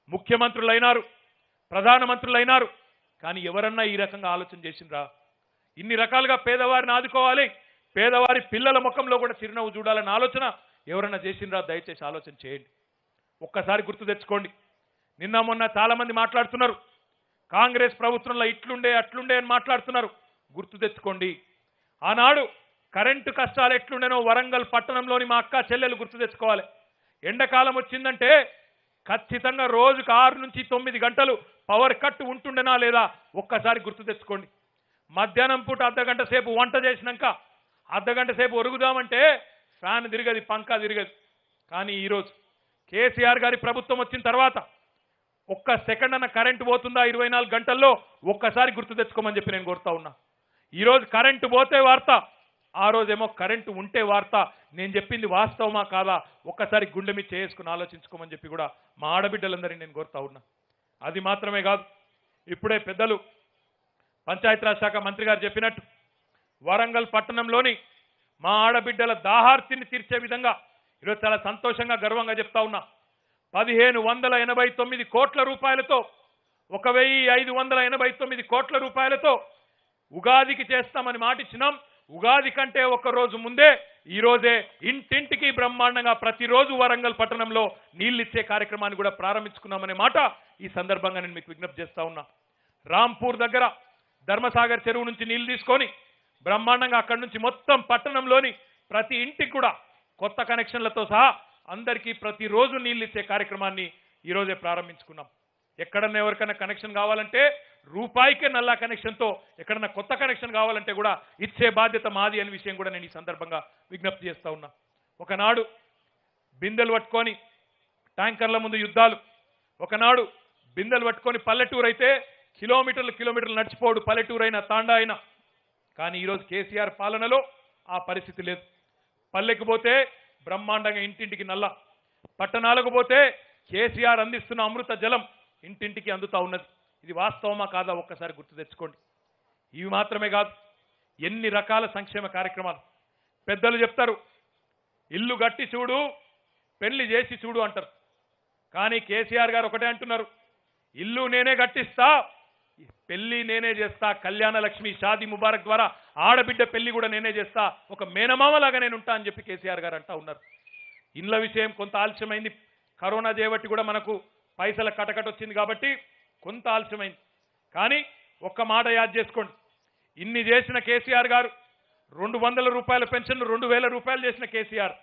ముఖ్యమంత్రులైనారు, ప్రధానమంత్రులైనారు, కానీ ఎవరన్నా ఈ రకంగా ఆలోచన చేసిండ్రా? ఇన్ని రకాలుగా పేదవారిని ఆదుకోవాలి, పేదవారి పిల్లల ముఖంలో కూడా చిరునవ్వు చూడాలన్న ఆలోచన ఎవరన్నా చేసిండ్రా? దయచేసి ఆలోచన చేయండి. ఒక్కసారి గుర్తు తెచ్చుకోండి. నిన్న మొన్న చాలా మంది మాట్లాడుతున్నారు, కాంగ్రెస్ ప్రభుత్వంలో ఇట్లుండే అట్లుండే అని మాట్లాడుతున్నారు. గుర్తు తెచ్చుకోండి, ఆనాడు కరెంటు కష్టాలు ఎట్లుండేనో వరంగల్ పట్టణంలోని మా అక్క చెల్లెలు గుర్తు తెచ్చుకోవాలి. ఎండాకాలం వచ్చిందంటే ఖచ్చితంగా రోజుకు 6 నుంచి 9 గంటలు పవర్ కట్ ఉంటుండేనా లేదా ఒక్కసారి గుర్తు తెచ్చుకోండి. మధ్యాహ్నం పూట అర్ధగంట సేపు వంట చేసినాక అర్ధగంట సేపు ఒరుగుదామంటే ఫ్యాన్ తిరగది, పంకా తిరగదు. కానీ ఈరోజు కేసీఆర్ గారి ప్రభుత్వం వచ్చిన తర్వాత ఒక్క సెకండ్ అన్న కరెంటు పోతుందా 24 గంటల్లో? ఒక్కసారి గుర్తు తెచ్చుకోమని చెప్పి నేను కోరుతా ఉన్నా. ఈరోజు కరెంటు పోతే వార్త, ఆ రోజేమో కరెంటు ఉంటే వార్త. నేను చెప్పింది వాస్తవమా కాదా ఒక్కసారి గుండె మీద చేసుకుని ఆలోచించుకోమని చెప్పి కూడా మా ఆడబిడ్డలందరినీ నేను కోరుతా ఉన్నా. అది మాత్రమే కాదు, ఇప్పుడే పెద్దలు పంచాయతీరాజ్ శాఖ మంత్రి గారు చెప్పినట్టు వరంగల్ పట్టణంలోని మా ఆడబిడ్డల దాహార్తిని తీర్చే విధంగా ఈరోజు చాలా సంతోషంగా గర్వంగా చెప్తా ఉన్నా. 1,589 కోట్ల రూపాయలతో, 1,589 కోట్ల రూపాయలతో ఉగాదికి చేస్తామని మాటిచ్చినాం. ఉగాది కంటే ఒక రోజు ముందే ఈ రోజే ఇంటింటికి బ్రహ్మాండంగా ప్రతిరోజు వరంగల్ పట్టణంలో నీళ్లు ఇచ్చే కార్యక్రమాన్ని కూడా ప్రారంభించుకున్నామనే మాట ఈ సందర్భంగా నేను మీకు విజ్ఞప్తి చేస్తా ఉన్నా. రాంపూర్ దగ్గర ధర్మసాగర్ చెరువు నుంచి నీళ్లు తీసుకొని బ్రహ్మాండంగా అక్కడి నుంచి మొత్తం పట్టణంలోని ప్రతి ఇంటికి కూడా కొత్త కనెక్షన్లతో సహా అందరికీ ప్రతిరోజు నీళ్లు ఇచ్చే కార్యక్రమాన్ని ఈరోజే ప్రారంభించుకున్నాం. ఎక్కడన్నా ఎవరికైనా కనెక్షన్ కావాలంటే రూపాయికే నల్లా కనెక్షన్తో, ఎక్కడన్నా కొత్త కనెక్షన్ కావాలంటే కూడా ఇచ్చే బాధ్యత మాది అనే విషయం కూడా నేను ఈ సందర్భంగా విజ్ఞప్తి చేస్తా ఉన్నా. ఒకనాడు బిందెలు పట్టుకొని ట్యాంకర్ల ముందు యుద్ధాలు, ఒకనాడు బిందెలు పట్టుకొని పల్లెటూరు అయితే కిలోమీటర్లు నడిచిపోడు, పల్లెటూరు అయినా తాండా అయినా. కానీ ఈరోజు కేసీఆర్ పాలనలో ఆ పరిస్థితి లేదు. పల్లెకి పోతే బ్రహ్మాండంగా ఇంటింటికి నల్ల, పట్టణాలకు పోతే కేసీఆర్ అందిస్తున్న అమృత జలం ఇంటింటికి అందుతా ఉన్నది. ఇది వాస్తవమా కాదా ఒక్కసారి గుర్తు తెచ్చుకోండి. ఇవి మాత్రమే కాదు, ఎన్ని రకాల సంక్షేమ కార్యక్రమాలు. పెద్దలు చెప్తారు, ఇల్లు కట్టి చూడు, పెళ్లి చేసి చూడు అంటారు. కానీ కేసీఆర్ గారు ఒకటే అంటున్నారు, ఇల్లు నేనే కట్టిస్తా, పెళ్లి నేనే చేస్తా, కళ్యాణ లక్ష్మి షాదీ ముబారక్ ద్వారా ఆడబిడ్డ పెళ్లి కూడా నేనే చేస్తా, ఒక మేనమామలాగా నేను ఉంటా అని చెప్పి కేసీఆర్ గారు అంటా ఉన్నారు. ఇండ్ల విషయం కొంత ఆలస్యమైంది, కరోనా చేయబట్టి కూడా మనకు పైసల కటకట వచ్చింది కాబట్టి కొంత ఆలస్యమైంది. కానీ ఒక్క మాట యాద్ చేసుకోండి, ఇన్ని చేసిన కేసీఆర్ గారు 200 రూపాయల పెన్షన్ 2,000 రూపాయలు చేసిన కేసీఆర్,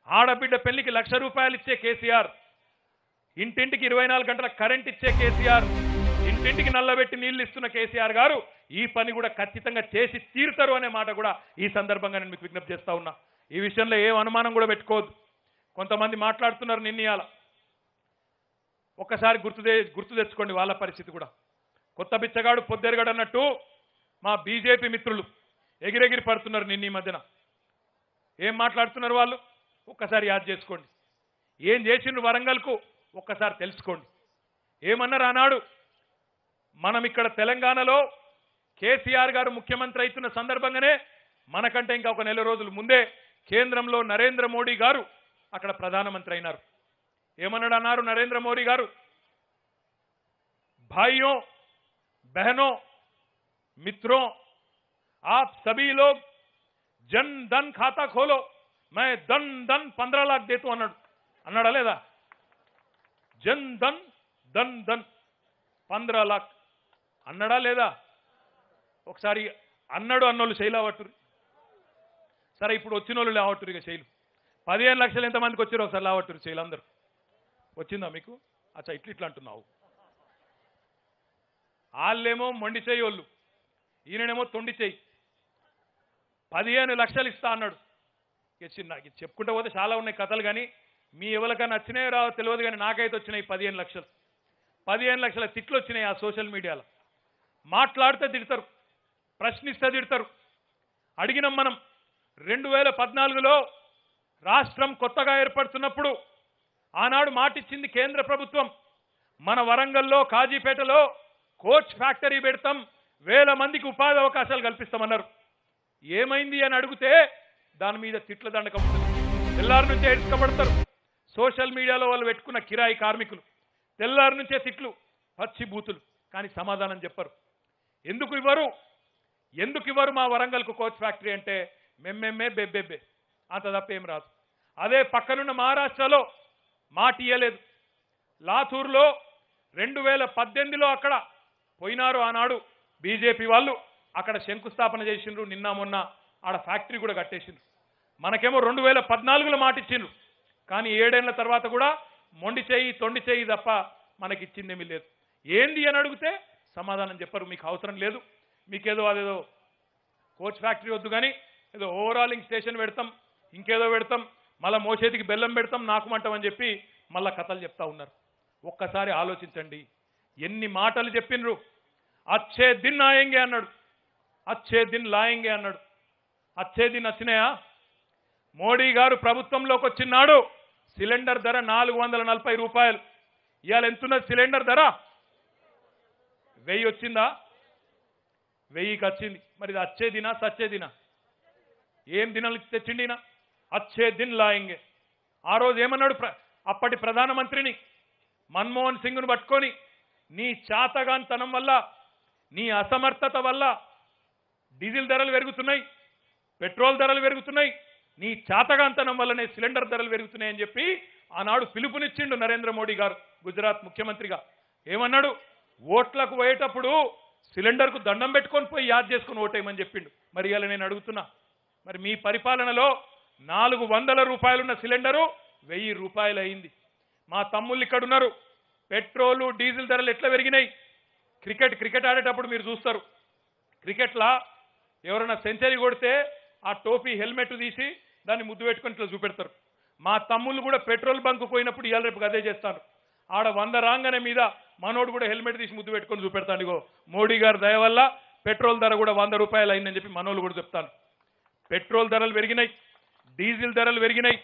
ఆడబిడ్డ పెళ్లికి 1,00,000 రూపాయలు ఇచ్చే కేసీఆర్, ఇంటింటికి 24 గంటల కరెంట్ ఇచ్చే కేసీఆర్, ఇంటింటికి నల్లబెట్టి నీళ్లు ఇస్తున్న కేసీఆర్ గారు ఈ పని కూడా ఖచ్చితంగా చేసి తీరుతారు అనే మాట కూడా ఈ సందర్భంగా నేను మీకు విజ్ఞప్తి చేస్తా ఉన్నా. ఈ విషయంలో ఏం అనుమానం కూడా పెట్టుకోవద్దు. కొంతమంది మాట్లాడుతున్నారు నిన్నయాల, ఒక్కసారి గుర్తు తెచ్చుకోండి వాళ్ళ పరిస్థితి కూడా. కొత్త బిచ్చగాడు పొద్దెరగాడు అన్నట్టు మా బీజేపీ మిత్రులు ఎగిరెగిరి పడుతున్నారు నిన్న ఈ మధ్యన. ఏం మాట్లాడుతున్నారు వాళ్ళు ఒక్కసారి యాద్ చేసుకోండి. ఏం చేసిండ్రు వరంగల్కు ఒక్కసారి తెలుసుకోండి. ఏమన్నారు ఆనాడు, మనం ఇక్కడ తెలంగాణలో కేసీఆర్ గారు ముఖ్యమంత్రి అవుతున్న సందర్భంగానే మనకంటే ఇంకా ఒక నెల రోజుల ముందే కేంద్రంలో నరేంద్ర మోడీ గారు అక్కడ ప్రధానమంత్రి అయినారు. ఏమన్నాడు అన్నారు నరేంద్ర మోడీ గారు? भाइयों बहनों मित्रों आप सभी लोग जन धन खाता खोलो मैं धन धन 15 लाख देता हूं అన్నాడా లేదా? జన్ ధన్ ధన్ ధన్ 15 లాక్ అన్నాడా లేదా? ఒకసారి అన్నాడు అన్నోళ్ళు శైలావట్టురు. సరే ఇప్పుడు వచ్చిన వాళ్ళు లేవట్టురు. ఇక శైలు 15 లక్షలు ఎంతమందికి వచ్చారు ఒకసారి లేవట్టురు శైలు అందరు. వచ్చిందా మీకు? అచ్చా ఇట్లా అంటున్నావు. వాళ్ళేమో మొండి చేయి వాళ్ళు, ఈయననేమో తొండి చేయి. 15 లక్షలు ఇస్తా అన్నాడు. నాకు చెప్పుకుంటూ పోతే చాలా ఉన్నాయి కథలు, కానీ మీ ఎవరికైనా నచ్చినాయో రావో తెలియదు, కానీ నాకైతే వచ్చినాయి 15 లక్షలు. 15 లక్షల తిట్లు వచ్చినాయి ఆ సోషల్ మీడియాలో. మాట్లాడితే తిడతారు, ప్రశ్నిస్తే తిడతారు. అడిగినాం మనం 2014లో రాష్ట్రం కొత్తగా ఏర్పడుతున్నప్పుడు ఆనాడు మాటిచ్చింది కేంద్ర ప్రభుత్వం, మన వరంగల్లో కాజీపేటలో కోచ్ ఫ్యాక్టరీ పెడతాం, 1000 మందికి ఉపాధి అవకాశాలు కల్పిస్తామన్నారు. ఏమైంది అని అడిగితే దాని మీద తిట్ల దండకం ఉంటుంది. తెల్లారి నుంచే ఇసుకబడతారు. సోషల్ మీడియాలో వాళ్ళు పెట్టుకున్న కిరాయి కార్మికులు తెల్లారి నుంచే తిట్లు, పచ్చి బూతులు, కానీ సమాధానం చెప్పరు. ఎందుకు ఇవ్వరు మా వరంగల్కు కోచ్ ఫ్యాక్టరీ అంటే మెమ్మెమ్మే బెబ్బెబ్బే, అంత తప్ప ఏం రాదు. అదే పక్కనున్న మహారాష్ట్రలో మాట ఇయ్యలేదు. లాతూర్లో 2018లో అక్కడ పోయినారు ఆనాడు బీజేపీ వాళ్ళు, అక్కడ శంకుస్థాపన చేసిండ్రు. నిన్న మొన్న ఆడ ఫ్యాక్టరీ కూడా కట్టేసిండ్రు. మనకేమో 2014లో మాట ఇచ్చిండ్రు, కానీ 7 ఏళ్ల తర్వాత కూడా మొండి చేయి తొండి చేయి తప్ప మనకి ఇచ్చిందేమీ లేదు. ఏంది అని అడిగితే సమాధానం చెప్పరు. మీకు అవసరం లేదు, మీకేదో అదేదో కోచ్ ఫ్యాక్టరీ వద్దు, కానీ ఏదో ఓవరాలింగ్ స్టేషన్ పెడతాం, ఇంకేదో పెడతాం, మళ్ళీ మోసేతికి బెల్లం పెడతాం, నాకుమంటామని చెప్పి మళ్ళా కథలు చెప్తా ఉన్నారు. ఒక్కసారి ఆలోచించండి, ఎన్ని మాటలు చెప్పిండ్రు. అచ్చే దిన్ ఆయేంగే అన్నాడు, అచ్చే దిన్ లాయేంగే అన్నాడు. అచ్చే దిన్ వచ్చినాయా? మోడీ గారు ప్రభుత్వంలోకి వచ్చినాడు సిలిండర్ ధర 440 రూపాయలు. ఇవాళ ఎంతున్నది సిలిండర్ ధర? 1000 వచ్చిందా? 1000కి వచ్చింది. మరి ఇది అచ్చే దినా సచ్చే దినా? ఏం దినాలు తెచ్చిండినా? అచ్చే దిన్ లాయింగే. ఆ రోజు ఏమన్నాడు అప్పటి ప్రధానమంత్రిని మన్మోహన్ సింగ్ను పట్టుకొని, నీ చాతగాంతనం వల్ల, నీ అసమర్థత వల్ల డీజిల్ ధరలు పెరుగుతున్నాయి, పెట్రోల్ ధరలు పెరుగుతున్నాయి, నీ చాతగాంతనం వల్లనే సిలిండర్ ధరలు పెరుగుతున్నాయని చెప్పి ఆనాడు పిలుపునిచ్చిండు నరేంద్ర మోడీ గారు గుజరాత్ ముఖ్యమంత్రిగా. ఏమన్నాడు? ఓట్లకు పోయేటప్పుడు సిలిండర్కు దండం పెట్టుకొని పోయి యాద్ చేసుకుని ఓటేయమని చెప్పిండు. మరి ఇలా నేను అడుగుతున్నా, మరి మీ పరిపాలనలో 400 రూపాయలున్న సిలిండరు 1000 రూపాయలు అయింది. మా తమ్ముళ్ళు ఇక్కడ ఉన్నారు, పెట్రోలు డీజిల్ ధరలు ఎట్లా పెరిగినాయి. క్రికెట్ ఆడేటప్పుడు మీరు చూస్తారు, క్రికెట్లా ఎవరైనా సెంచరీ కొడితే ఆ టోపీ హెల్మెట్ తీసి దాన్ని ముద్దు పెట్టుకొని ఇట్లా చూపెడతారు. మా తమ్ముళ్ళు కూడా పెట్రోల్ బంకు పోయినప్పుడు ఇవాళ రేపు అదే చేస్తారు. ఆడ 100 రాగానే మీద మనోడు కూడా హెల్మెట్ తీసి ముద్దు పెట్టుకొని చూపెడతాను. ఇగో మోడీ గారి దయ వల్ల పెట్రోల్ ధర కూడా 100 రూపాయలు అయిందని చెప్పి మనోళ్ళు కూడా చెప్తాను. పెట్రోల్ ధరలు పెరిగినాయి, డీజిల్ ధరలు పెరిగినాయి,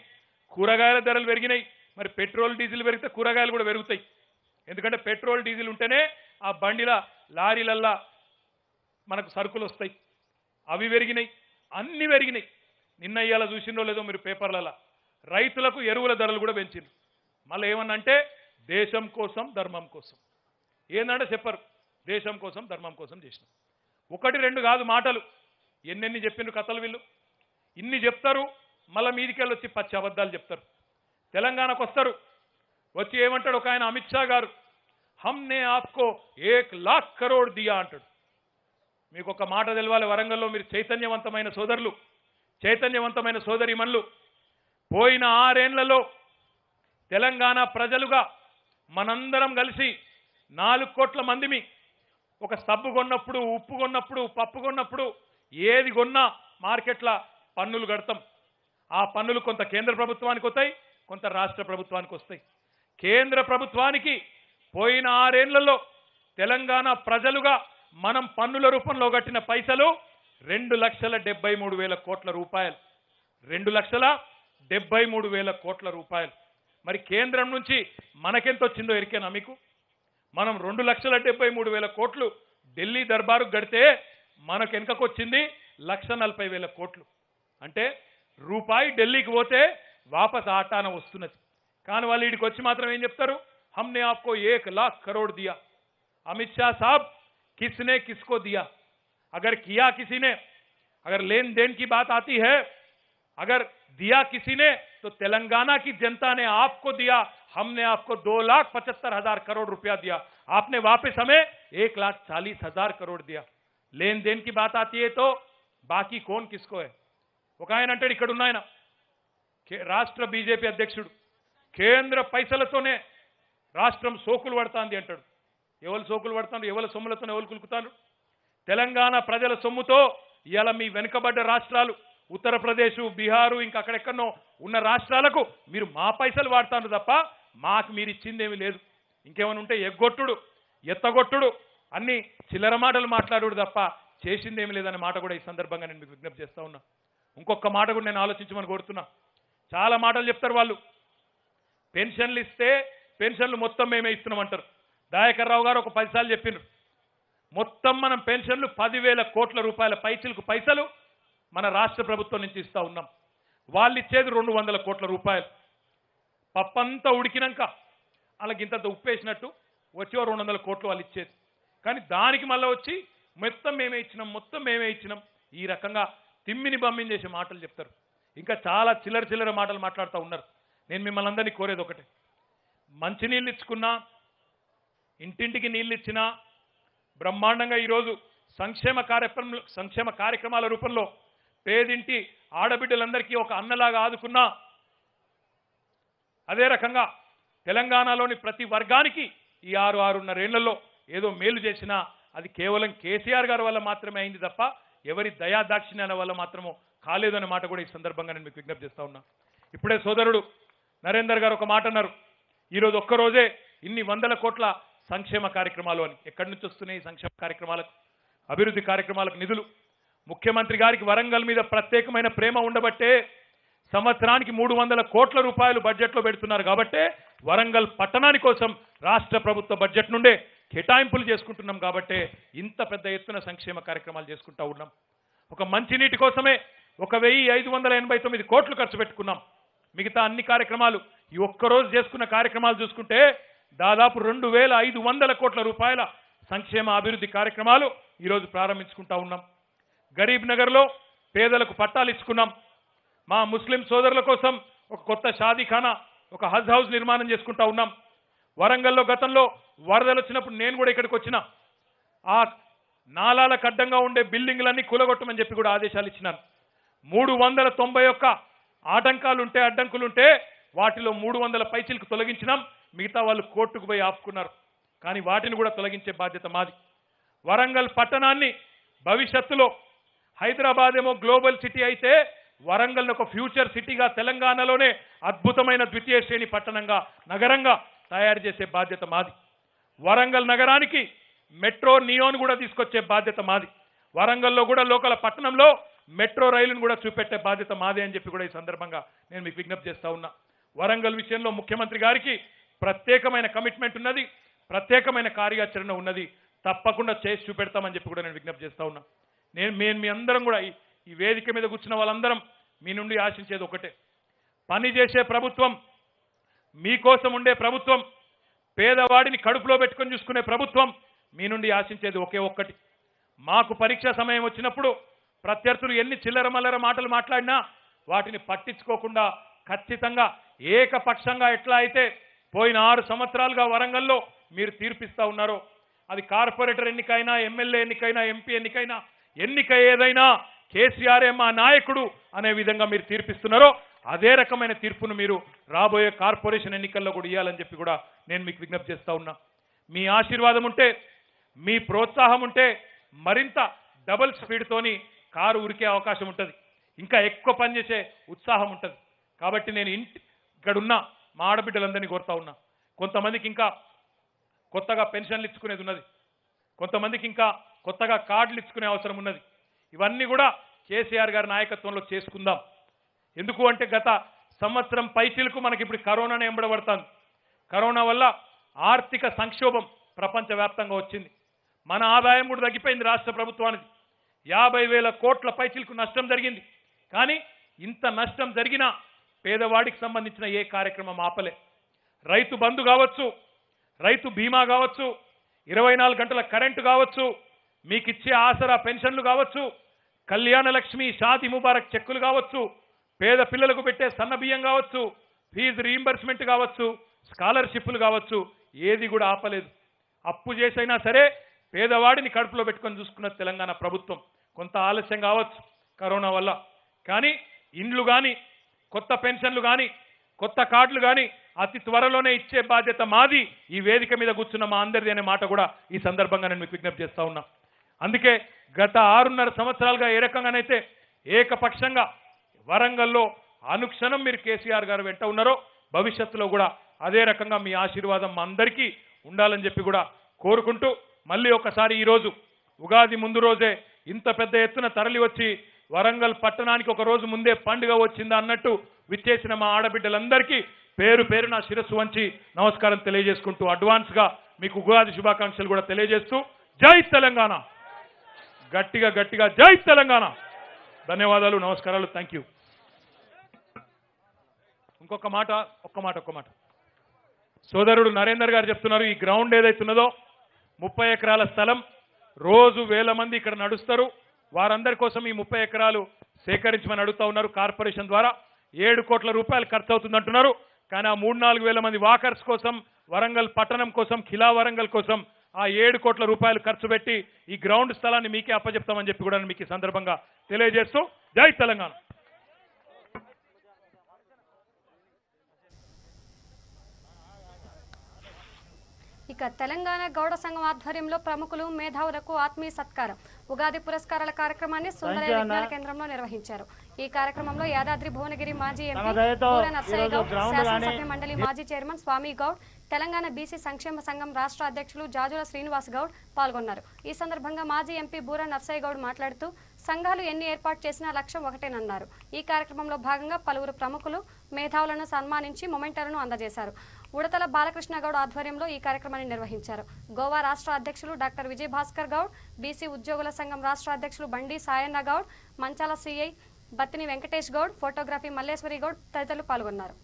కూరగాయల ధరలు పెరిగినాయి. మరి పెట్రోల్ డీజిల్ పెరిగితే కూరగాయలు కూడా పెరుగుతాయి. ఎందుకంటే పెట్రోల్ డీజిల్ ఉంటేనే ఆ బండిల లారీలల్లా మనకు సరుకులు వస్తాయి. అవి పెరిగినాయి, అన్ని పెరిగినాయి. నిన్న ఇవాళ చూసిందో లేదో మీరు పేపర్లలో రైతులకు ఎరువుల ధరలు కూడా పెంచిండ్రు. మళ్ళీ ఏమన్నంటే దేశం కోసం ధర్మం కోసం. ఏందంటే చెప్పరు, దేశం కోసం ధర్మం కోసం చేసినాం. 1 2 కాదు మాటలు, ఎన్నెన్ని చెప్పిండ్రు కథలు వీళ్ళు. ఇన్ని చెప్తారు, మళ్ళీ మీదికెళ్ళి వచ్చి పచ్చి అబద్ధాలు చెప్తారు. తెలంగాణకు వస్తారు, వచ్చి ఏమంటాడు ఒక ఆయన అమిత్ షా గారు, హమ్నే ఆప్కో 1 लाख करोड़ దియా అంటాడు. మీకు ఒక మాట తెలవాలి, వరంగల్లో మీరు చైతన్యవంతమైన సోదరులు, చైతన్యవంతమైన సోదరిమణులు, పోయిన 6 ఏళ్లలో తెలంగాణ ప్రజలుగా మనందరం కలిసి 4 కోట్ల మందిమి ఒక సబ్బు కొన్నప్పుడు, ఉప్పు కొన్నప్పుడు, పప్పు కొన్నప్పుడు, ఏది కొన్నా మార్కెట్ల పన్నులు కడతాం. ఆ పన్నులు కొంత కేంద్ర ప్రభుత్వానికి వస్తాయి, కొంత రాష్ట్ర ప్రభుత్వానికి వస్తాయి. కేంద్ర ప్రభుత్వానికి పోయిన 6 ఏళ్లలో తెలంగాణ ప్రజలుగా మనం పన్నుల రూపంలో కట్టిన పైసలు 2,73,000 కోట్ల రూపాయలు. 2,73,000 కోట్ల రూపాయలు. మరి కేంద్రం నుంచి మనకెంత వచ్చిందో ఎరికేనా మీకు? మనం 2,73,000 కోట్లు ఢిల్లీ దర్బారుకు గడితే మనకు వెనుకకొచ్చింది 1,40,000 కోట్లు. అంటే రూపాయి ఢిల్లీకి పోతే వాపస్ ఆటాన వస్తున్నది. కానీ వాళ్ళు వీడికి వచ్చి మాత్రం ఏం చెప్తారు, हमने आपको 1 लाख करोड़ दिया. अमित शाह साहब, किसने किसको दिया? अगर किया किसी ने, अगर लेन देन की बात आती है, अगर दिया किसी ने तो तेलंगाना की जनता ने आपको दिया. हमने आपको 2,75,000 करोड़ रुपया दिया. आपने वापस हमें 1,40,000 करोड़ दिया. लेन देन की बात आती है तो बाकी कौन किसको है? ఒక ఆయన అంటాడు, ఇక్కడ ఉన్న ఆయన రాష్ట్ర బీజేపీ అధ్యక్షుడు, కేంద్ర పైసలతోనే రాష్ట్రం సోకులు పడుతుంది అంటాడు. ఎవరు సోకులు పడతారు? ఎవరి సొమ్ములతో ఎవరు కులుకుతారు? తెలంగాణ ప్రజల సొమ్ముతో ఇవాళ మీ వెనుకబడ్డ రాష్ట్రాలు ఉత్తరప్రదేశ్, బీహారు, ఇంకా అక్కడెక్కడో ఉన్న రాష్ట్రాలకు మీరు మా పైసలు వాడతారు తప్ప మాకు మీరు ఇచ్చిందేమీ లేదు. ఇంకేమైనా ఉంటే ఎగ్గొట్టుడు, ఎత్తగొట్టుడు, అన్ని చిల్లర మాటలు మాట్లాడుడు తప్ప చేసిందేమీ లేదనే మాట కూడా ఈ సందర్భంగా నేను మీకు విజ్ఞప్తి చేస్తా ఉన్నా. ఇంకొక మాట కూడా నేను ఆలోచించమని కోరుతున్నా. చాలా మాటలు చెప్తారు వాళ్ళు. పెన్షన్లు ఇస్తే పెన్షన్లు మొత్తం మేమే ఇస్తున్నామంటారు. దయాకర్ రావు గారు ఒక 10 సార్లు చెప్పిండ్రు, మొత్తం మనం పెన్షన్లు 10,000 కోట్ల రూపాయల పైచిలకు పైసలు మన రాష్ట్ర ప్రభుత్వం నుంచి ఇస్తా ఉన్నాం. వాళ్ళు ఇచ్చేది 200 కోట్ల రూపాయలు. పప్పంతా ఉడికినాక వాళ్ళకి ఇంతంత ఉప్పేసినట్టు వచ్చి 200 కోట్లు వాళ్ళు ఇచ్చేది. కానీ దానికి మళ్ళీ వచ్చి మొత్తం మేమే ఇచ్చినాం ఈ రకంగా తిమ్మిని బమ్మిని చేసే మాటలు చెప్తారు. ఇంకా చాలా చిల్లర మాటలు మాట్లాడుతూ ఉన్నారు. నేను మిమ్మల్ని అందరినీ కోరేది ఒకటే, మంచినీళ్ళు ఇచ్చుకున్నా, ఇంటింటికి నీళ్ళు ఇచ్చినా, బ్రహ్మాండంగా ఈరోజు సంక్షేమ కార్యక్రమాల రూపంలో పేదింటి ఆడబిడ్డలందరికీ ఒక అన్నలాగా ఆదుకున్నా, అదే రకంగా తెలంగాణలోని ప్రతి వర్గానికి ఈ 6-6.5 ఏళ్లలో ఏదో మేలు చేసినా అది కేవలం కేసీఆర్ గారి వల్ల మాత్రమే అయింది తప్ప ఎవరి దయాదాక్షిణ్యాల వల్ల మాత్రము కాలేదనే మాట కూడా ఈ సందర్భంగా నేను మీకు విజ్ఞప్తి చేస్తా ఉన్నా. ఇప్పుడే సోదరుడు నరేందర్ గారు ఒక మాట అన్నారు, ఈరోజు ఒక్కరోజే ఇన్ని 100 కోట్ల సంక్షేమ కార్యక్రమాలు అని. ఎక్కడి నుంచి వస్తున్నాయి సంక్షేమ కార్యక్రమాలకు, అభివృద్ధి కార్యక్రమాలకు నిధులు? ముఖ్యమంత్రి గారికి వరంగల్ మీద ప్రత్యేకమైన ప్రేమ ఉండబట్టే సంవత్సరానికి 300 కోట్ల రూపాయలు బడ్జెట్లో పెడుతున్నారు. కాబట్టే వరంగల్ పట్టణాని కోసం రాష్ట్ర ప్రభుత్వ బడ్జెట్ నుండే కేటాయింపులు చేసుకుంటున్నాం. కాబట్టే ఇంత పెద్ద ఎత్తున సంక్షేమ కార్యక్రమాలు చేసుకుంటా ఉన్నాం. ఒక మంచినీటి కోసమే 1,589 కోట్లు ఖర్చు పెట్టుకున్నాం. మిగతా అన్ని కార్యక్రమాలు ఈ ఒక్కరోజు చేసుకున్న కార్యక్రమాలు చూసుకుంటే దాదాపు 2,500 కోట్ల రూపాయల సంక్షేమ అభివృద్ధి కార్యక్రమాలు ఈరోజు ప్రారంభించుకుంటా ఉన్నాం. గరీబ్ నగర్లో పేదలకు పట్టాలు ఇచ్చుకున్నాం. మా ముస్లిం సోదరుల కోసం ఒక కొత్త షాదీఖానా, ఒక హజ్ హౌస్ నిర్మాణం చేసుకుంటా ఉన్నాం. వరంగల్లో గతంలో వరదలు వచ్చినప్పుడు నేను కూడా ఇక్కడికి వచ్చిన, ఆ నాలాలకు అడ్డంగా ఉండే బిల్డింగ్లన్నీ కూలగొట్టమని చెప్పి కూడా ఆదేశాలు ఇచ్చినాను. 391 ఆటంకాలుంటే అడ్డంకులుంటే వాటిలో 300 పైచిలకు తొలగించినాం. మిగతా వాళ్ళు కోర్టుకు పోయి ఆపుకున్నారు. కానీ వాటిని కూడా తొలగించే బాధ్యత మాది. వరంగల్ పట్టణాన్ని భవిష్యత్తులో హైదరాబాద్ ఏమో గ్లోబల్ సిటీ అయితే వరంగల్ ఒక ఫ్యూచర్ సిటీగా తెలంగాణలోనే అద్భుతమైన ద్వితీయ శ్రేణి పట్టణంగా నగరంగా తయారు చేసే బాధ్యత మాది. వరంగల్ నగరానికి మెట్రో నియోన్ కూడా తీసుకొచ్చే బాధ్యత మాది. వరంగల్లో కూడా లోకల పట్టణంలో మెట్రో రైలును కూడా చూపెట్టే బాధ్యత మాదే అని చెప్పి కూడా ఈ సందర్భంగా నేను మీకు విజ్ఞప్తి చేస్తా ఉన్నా. వరంగల్ విషయంలో ముఖ్యమంత్రి గారికి ప్రత్యేకమైన కమిట్మెంట్ ఉన్నది, ప్రత్యేకమైన కార్యాచరణ ఉన్నది. తప్పకుండా చేసి చూపెడతామని చెప్పి కూడా నేను విజ్ఞప్తి చేస్తా ఉన్నా. మీ అందరం కూడా ఈ వేదిక మీద కూర్చున్న వాళ్ళందరం మీ నుండి ఆశించేది ఒకటే, పని చేసే ప్రభుత్వం, మీకోసం ఉండే ప్రభుత్వం, పేదవాడిని కడుపులో పెట్టుకొని చూసుకునే ప్రభుత్వం మీ నుండి ఆశించేది ఒకే ఒక్కటి. మాకు పరీక్ష సమయం వచ్చినప్పుడు ప్రత్యర్థులు ఎన్ని చిల్లర మల్లర మాటలు మాట్లాడినా వాటిని పట్టించుకోకుండా ఖచ్చితంగా ఏకపక్షంగా ఎట్లా అయితే పోయిన 6 సంవత్సరాలుగా వరంగల్లో మీరు తీర్పిస్తా ఉన్నారో, అది కార్పొరేటర్ ఎన్నికైనా, ఎమ్మెల్యే ఎన్నికైనా, ఎంపీ ఎన్నికైనా, ఎన్నిక ఏదైనా కేసీఆర్ మా నాయకుడు అనే విధంగా మీరు తీర్పిస్తున్నారో అదే రకమైన తీర్పును మీరు రాబోయే కార్పొరేషన్ ఎన్నికల్లో కూడా ఇవ్వాలని చెప్పి కూడా నేను మీకు విజ్ఞప్తి చేస్తా ఉన్నా. మీ ఆశీర్వాదం ఉంటే, మీ ప్రోత్సాహం ఉంటే మరింత డబుల్ స్పీడ్తోని కారు ఉరికే అవకాశం ఉంటుంది, ఇంకా ఎక్కువ పనిచేసే ఉత్సాహం ఉంటుంది. కాబట్టి నేను ఇక్కడున్న మా ఆడబిడ్డలందరినీ కోరుతా ఉన్నా, కొంతమందికి ఇంకా కొత్తగా పెన్షన్లు ఇచ్చుకునేది ఉన్నది, కొంతమందికి ఇంకా కొత్తగా కార్డులు ఇచ్చుకునే అవసరం ఉన్నది. ఇవన్నీ కూడా కేసీఆర్ గారి నాయకత్వంలో చేసుకుందాం. ఎందుకు అంటే గత సంవత్సరం పైచిలకు మనకి ఇప్పుడు కరోనానే ఎంబడబడుతుంది. కరోనా వల్ల ఆర్థిక సంక్షోభం ప్రపంచవ్యాప్తంగా వచ్చింది. మన ఆదాయం కూడా తగ్గిపోయింది రాష్ట్ర ప్రభుత్వానికి. 50,000 కోట్ల పైచిలకు నష్టం జరిగింది. కానీ ఇంత నష్టం జరిగినా పేదవాడికి సంబంధించిన ఏ కార్యక్రమం ఆపలే. రైతు బంధు కావచ్చు, రైతు బీమా కావచ్చు, 24 గంటల కరెంటు కావచ్చు, మీకు ఇచ్చే ఆసరా పెన్షన్లు కావచ్చు, కళ్యాణ లక్ష్మి, షాదీ ముబారక్ చెక్కులు కావచ్చు, పేద పిల్లలకు పెట్టే సన్న బియ్యం కావచ్చు, ఫీజు రీయింబర్స్మెంట్ కావచ్చు, స్కాలర్షిప్లు కావచ్చు, ఏది కూడా ఆపలేదు. అప్పు చేసైనా సరే పేదవాడిని కడుపులో పెట్టుకొని చూసుకున్న తెలంగాణ ప్రభుత్వం. కొంత ఆలస్యం కావచ్చు కరోనా వల్ల, కానీ ఇండ్లు కానీ, కొత్త పెన్షన్లు కానీ, కొత్త కార్డులు కానీ అతి త్వరలోనే ఇచ్చే బాధ్యత మాది, ఈ వేదిక మీద కూర్చున్న మా అందరిది అనే మాట కూడా ఈ సందర్భంగా నేను మీకు విజ్ఞప్తి చేస్తా ఉన్నా. అందుకే గత 6.5 సంవత్సరాలుగా ఏ రకంగానైతే ఏకపక్షంగా వరంగల్లో అనుక్షణం మీరు కేసీఆర్ గారు వెంట ఉన్నారో, భవిష్యత్తులో కూడా అదే రకంగా మీ ఆశీర్వాదం మా అందరికీ ఉండాలని చెప్పి కూడా కోరుకుంటూ, మళ్ళీ ఒకసారి ఈరోజు ఉగాది ముందు రోజే ఇంత పెద్ద ఎత్తున తరలి వచ్చి వరంగల్ పట్టణానికి ఒక రోజు ముందే పండుగ వచ్చిందా అన్నట్టు విచ్చేసిన మా ఆడబిడ్డలందరికీ పేరు పేరు నా శిరస్సు వంచి నమస్కారం తెలియజేసుకుంటూ అడ్వాన్స్గా మీకు ఉగాది శుభాకాంక్షలు కూడా తెలియజేస్తూ, జై తెలంగాణ, గట్టిగా గట్టిగా జై తెలంగాణ. ధన్యవాదాలు, నమస్కారాలు, థ్యాంక్ యూ. ఒక్క మాట సోదరుడు నరేందర్ గారు చెప్తున్నారు, ఈ గ్రౌండ్ ఏదైతున్నదో 30 ఎకరాల స్థలం, రోజు వేల మంది ఇక్కడ నడుస్తారు. వారందరి కోసం ఈ 30 ఎకరాలు సేకరించమని అడుగుతా ఉన్నారు. కార్పొరేషన్ ద్వారా 7 కోట్ల రూపాయలు ఖర్చు అవుతుందంటున్నారు. కానీ ఆ 3-4 వేల మంది వాకర్స్ కోసం, వరంగల్ పట్టణం కోసం, ఖిలా వరంగల్ కోసం ఆ 7 కోట్ల రూపాయలు ఖర్చు పెట్టి ఈ గ్రౌండ్ స్థలాన్ని మీకే అప్పచెప్తామని చెప్పి కూడా మీకు ఈ సందర్భంగా తెలియజేస్తూ, జై తెలంగాణ. ఇక తెలంగాణ గౌడ సంఘం ఆధ్వర్యంలో ప్రముఖులు, మేధావులకు ఆత్మీయ సత్కారం, ఉగాది పురస్కారాల కార్యక్రమాన్ని సుందరయ్య విజ్ఞాన కేంద్రంలో నిర్వహించారు. ఈ కార్యక్రమంలో యాదాద్రి భువనగిరి మాజీ ఎంపీ బూర నర్సయ్య గౌడ్, శాసనసభ్య మండలి మాజీ చైర్మన్ స్వామి గౌడ్, తెలంగాణ బీసీ సంక్షేమ సంఘం రాష్ట్ర అధ్యక్షులు జాజుల శ్రీనివాస్ గౌడ్ పాల్గొన్నారు. ఈ సందర్భంగా మాజీ ఎంపీ బూర నర్సయ్య గౌడ్ మాట్లాడుతూ, సంఘాలు ఎన్ని ఏర్పాటు చేసినా లక్ష్యం ఒకటేనన్నారు. ఈ కార్యక్రమంలో భాగంగా పలువురు ప్రముఖులు, మేధావులను సన్మానించి మొమెంటోలను అందజేశారు. ఉడతల బాలకృష్ణ గౌడ్ ఆధ్వర్యంలో ఈ కార్యక్రమాన్ని నిర్వహించారు. గోవా రాష్ట్ర అధ్యక్షులు డాక్టర్ విజయ్ భాస్కర్ గౌడ్, బీసీ ఉద్యోగుల సంఘం రాష్ట్ర అధ్యక్షులు బండి సాయన్న గౌడ్, మంచాల సిఐ బత్తిని వెంకటేష్ గౌడ్, ఫోటోగ్రఫీ మల్లేశ్వరి గౌడ్ తదితరులు పాల్గొన్నారు.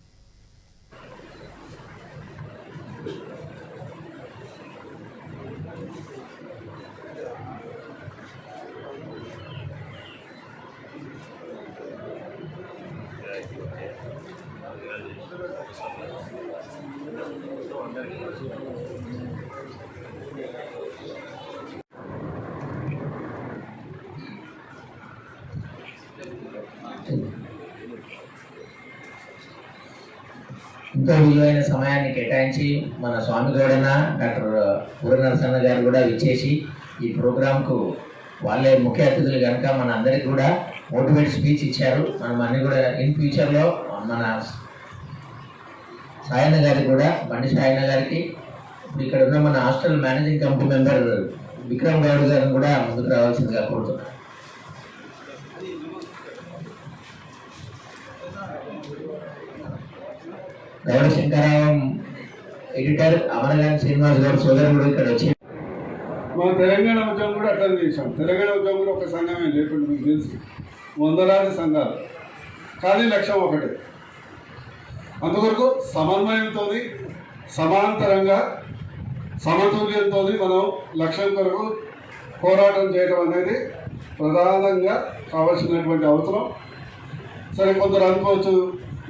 ఎంతో విలువైన సమయాన్ని కేటాయించి మన స్వామి గౌడన్న, డాక్టర్ పూర నరసన్న గారు కూడా విచ్చేసి ఈ ప్రోగ్రాంకు వాళ్ళే ముఖ్య అతిథులు కనుక మన అందరికి కూడా మోటివేట్ స్పీచ్ ఇచ్చారు. మనం అన్ని కూడా ఇన్ ఫ్యూచర్లో మన సాయన్న గారికి కూడా, బండి సాయన్న గారికి, ఇక్కడ ఉన్న మన hostel managing committee member Vikram Goud గారిని కూడా ముందుకు రావాల్సిందిగా కోరుతున్నాను. గౌడ శంకరావం ఎడిటర్ అమరగాని శ్రీనివాస్ గారు సోదరుడు ఇక్కడ వచ్చి, మా తెలంగాణ ఉద్యమం కూడా అట్లా చేసాం. తెలంగాణ ఉద్యమం కూడా ఒక సంఘమే లేకుండా మీకు తెలుసు, వందలాది సంఘాలు, కానీ లక్ష్యం ఒకటే. అందువరకు సమన్వయంతో, సమాంతరంగా, సమతుల్యంతో మనం లక్ష్యం కొరకు పోరాటం చేయడం అనేది ప్రధానంగా కావాల్సినటువంటి అవసరం. సరే, కొందరు అనుకోవచ్చు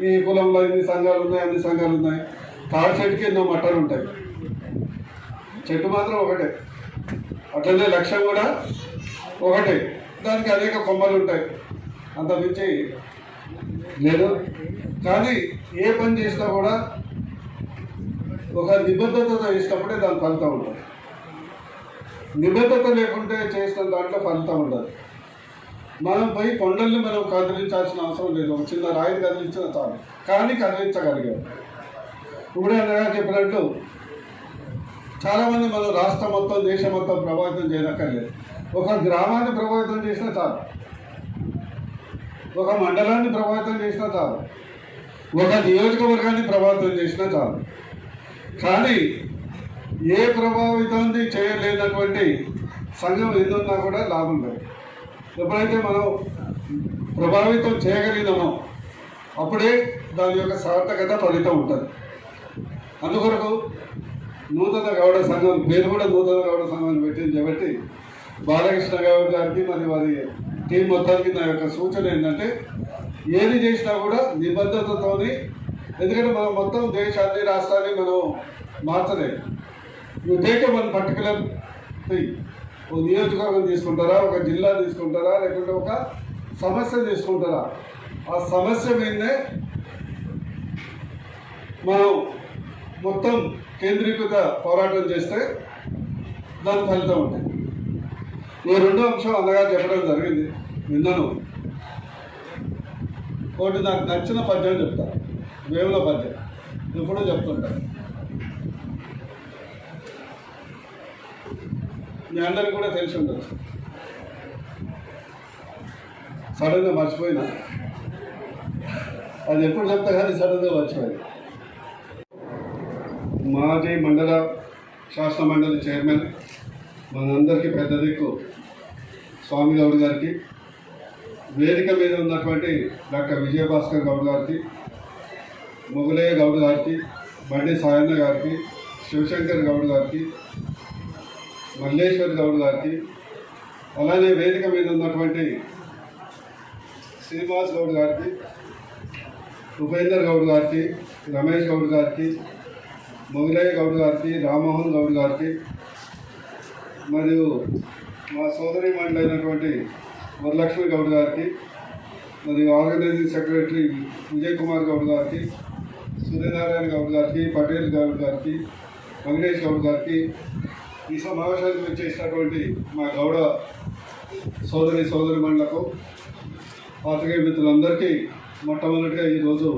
ఈ కులంలో ఇన్ని సంఘాలు ఉన్నాయి, అన్ని సంఘాలు ఉన్నాయి. తాడి చెట్టుకి ఎన్నో మట్టలు ఉంటాయి, చెట్టు మాత్రం ఒకటే. అట్లనే లక్ష్యం కూడా ఒకటే, దానికి అనేక కొమ్మలు ఉంటాయి, అంత మించి లేదు. కానీ ఏ పని చేసినా కూడా ఒక నిబద్ధతతో చేసినప్పుడే దాని ఫలితం ఉంటుంది. నిబద్ధత లేకుంటే చేసిన దాంట్లో ఫలితం ఉండదు. మనం పోయి కొండల్ని మనం కదిలించాల్సిన అవసరం లేదు, ఒక చిన్న రాయిని కదిలించిన చాలు, కానీ కదిలించగలిగాం. ఇప్పుడే అన్నగా చెప్పినట్టు చాలామంది మనం రాష్ట్రం మొత్తం, దేశం మొత్తం ప్రభావితం చేయనక్కర్లేదు. ఒక గ్రామాన్ని ప్రభావితం చేసినా చాలు, ఒక మండలాన్ని ప్రభావితం చేసినా చాలు, ఒక నియోజకవర్గాన్ని ప్రభావితం చేసినా చాలు. కానీ ఏ ప్రభావితం చేయలేనటువంటి సంఘం ఏదున్నా కూడా లాభం లేదు. ఎప్పుడైతే మనం ప్రభావితం చేయగలిగినామో అప్పుడే దాని యొక్క సార్థకత ఫలితం ఉంటుంది. అందుకొరకు నూతన గౌడ సంఘం పేరు కూడా నూతన గౌడ సంఘం పెట్టింది కాబట్టి బాలకృష్ణ గౌడ్ గారికి మరి వారి టీం మొత్తానికి నా యొక్క సూచన ఏంటంటే ఏది చేసినా కూడా నిబద్ధతతోని, ఎందుకంటే మనం మొత్తం దేశాన్ని రాష్ట్రాన్ని మనం మార్చలేదు. You take one particular thing. ఒక నియోజకవర్గం తీసుకుంటారా, ఒక జిల్లా తీసుకుంటారా, లేకుంటే ఒక సమస్య తీసుకుంటారా, ఆ సమస్య మీదనే మనం మొత్తం కేంద్రీకృత పోరాటం చేస్తే దాని ఫలితం ఉంటుంది. ఈ రెండో అంశం అన్నగారు చెప్పడం జరిగింది, విన్నాను. ఒకటి నాకు నచ్చిన పద్యం చెప్తా, వేముల పద్యం ఎప్పుడూ చెప్తుంటాను. మీ అందరికి కూడా తెలిసి ఉండదు, సడన్గా మర్చిపోయినా. అది ఎప్పుడు చెప్తా కానీ సడన్గా మర్చిపోయింది. మాజీ మండల శాసన మండలి చైర్మన్ మనందరికీ పెద్ద దిక్కు స్వామి గౌడ్ గారికి, వేదిక మీద ఉన్నటువంటి డాక్టర్ విజయభాస్కర్ గౌడ్ గారికి, మొగలయ్య గౌడ్ గారికి, బండి సాయన్న గారికి, శివశంకర్ గౌడ్ గారికి, మల్లేశ్వర్ గౌడ్ గారికి, అలానే వేదిక మీద ఉన్నటువంటి శ్రీనివాస్ గౌడ్ గారికి, ఉపేందర్ గౌడ్ గారికి, రమేష్ గౌడ్ గారికి, మొగలయ్య గౌడ్ గారికి, రామ్మోహన్ గౌడ్ గారికి, మరియు మా సోదరి మండలి అయినటువంటి వరలక్ష్మి గౌడ్ గారికి, మరియు ఆర్గనైజింగ్ సెక్రటరీ విజయ్ కుమార్ గౌడ్ గారికి, సూర్యనారాయణ గౌడ్ గారికి, పటేల్ గౌడ్ గారికి, వెంకటేష్ గౌడ్ గారికి, ఈ సమావేశానికి చేసినటువంటి మా గౌడ సోదరి మండలకు, పాత్రికేయ మిత్రులందరికీ మొట్టమొదటిగా ఈరోజు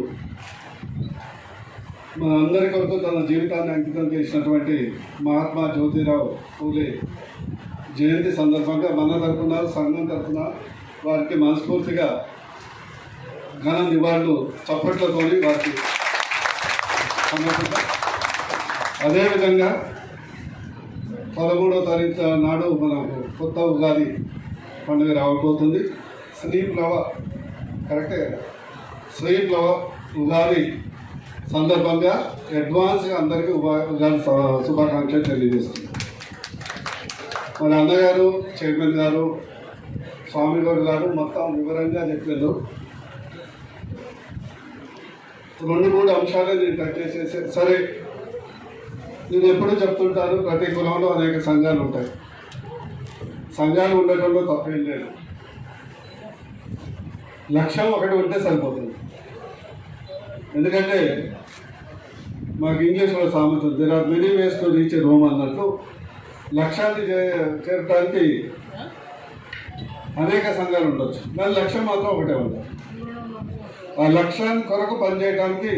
మన అందరి కొరకు తన జీవితాన్ని అంకితం చేసినటువంటి మహాత్మా జ్యోతిరావు పూలే జయంతి సందర్భంగా మన తరఫున, సంఘం తరఫున వారికి మనస్ఫూర్తిగా ఘన నివాళులు చప్పట్లతోని వారికి సమర్పిస్తాం. అదేవిధంగా 13వ తారీఖు నాడు మనకు కొత్త ఉగాది పండుగ రాబోతుంది. కరెక్టే కదా, శ్రీప్లవ ఉగాది సందర్భంగా అడ్వాన్స్గా అందరికీ ఉగాది శుభాకాంక్షలు తెలియజేస్తుంది. మన అన్నగారు, చైర్మన్ గారు, స్వామి గౌడ్ గారు మొత్తం వివరంగా చెప్పారు. 2-3 అంశాలే నేను టచ్ చేసేసి, సరే నేను ఎప్పుడూ చెప్తుంటాను, ప్రతి కులంలో అనేక సంఘాలు ఉంటాయి. సంఘాలు ఉండటంలో తప్పేం లేదు. లక్ష్యం ఒకటి ఉంటే సరిపోతుంది. ఎందుకంటే మాకు ఇంగ్లీష్లో సామెత, there are many ways to reach Rome అన్నట్టు, లక్ష్యాన్ని చేరడానికి అనేక సంఘాలు ఉండొచ్చు, కానీ లక్ష్యం మాత్రం ఒకటే ఉంటుంది. ఆ లక్ష్యాన్ని కొరకు పనిచేయడానికి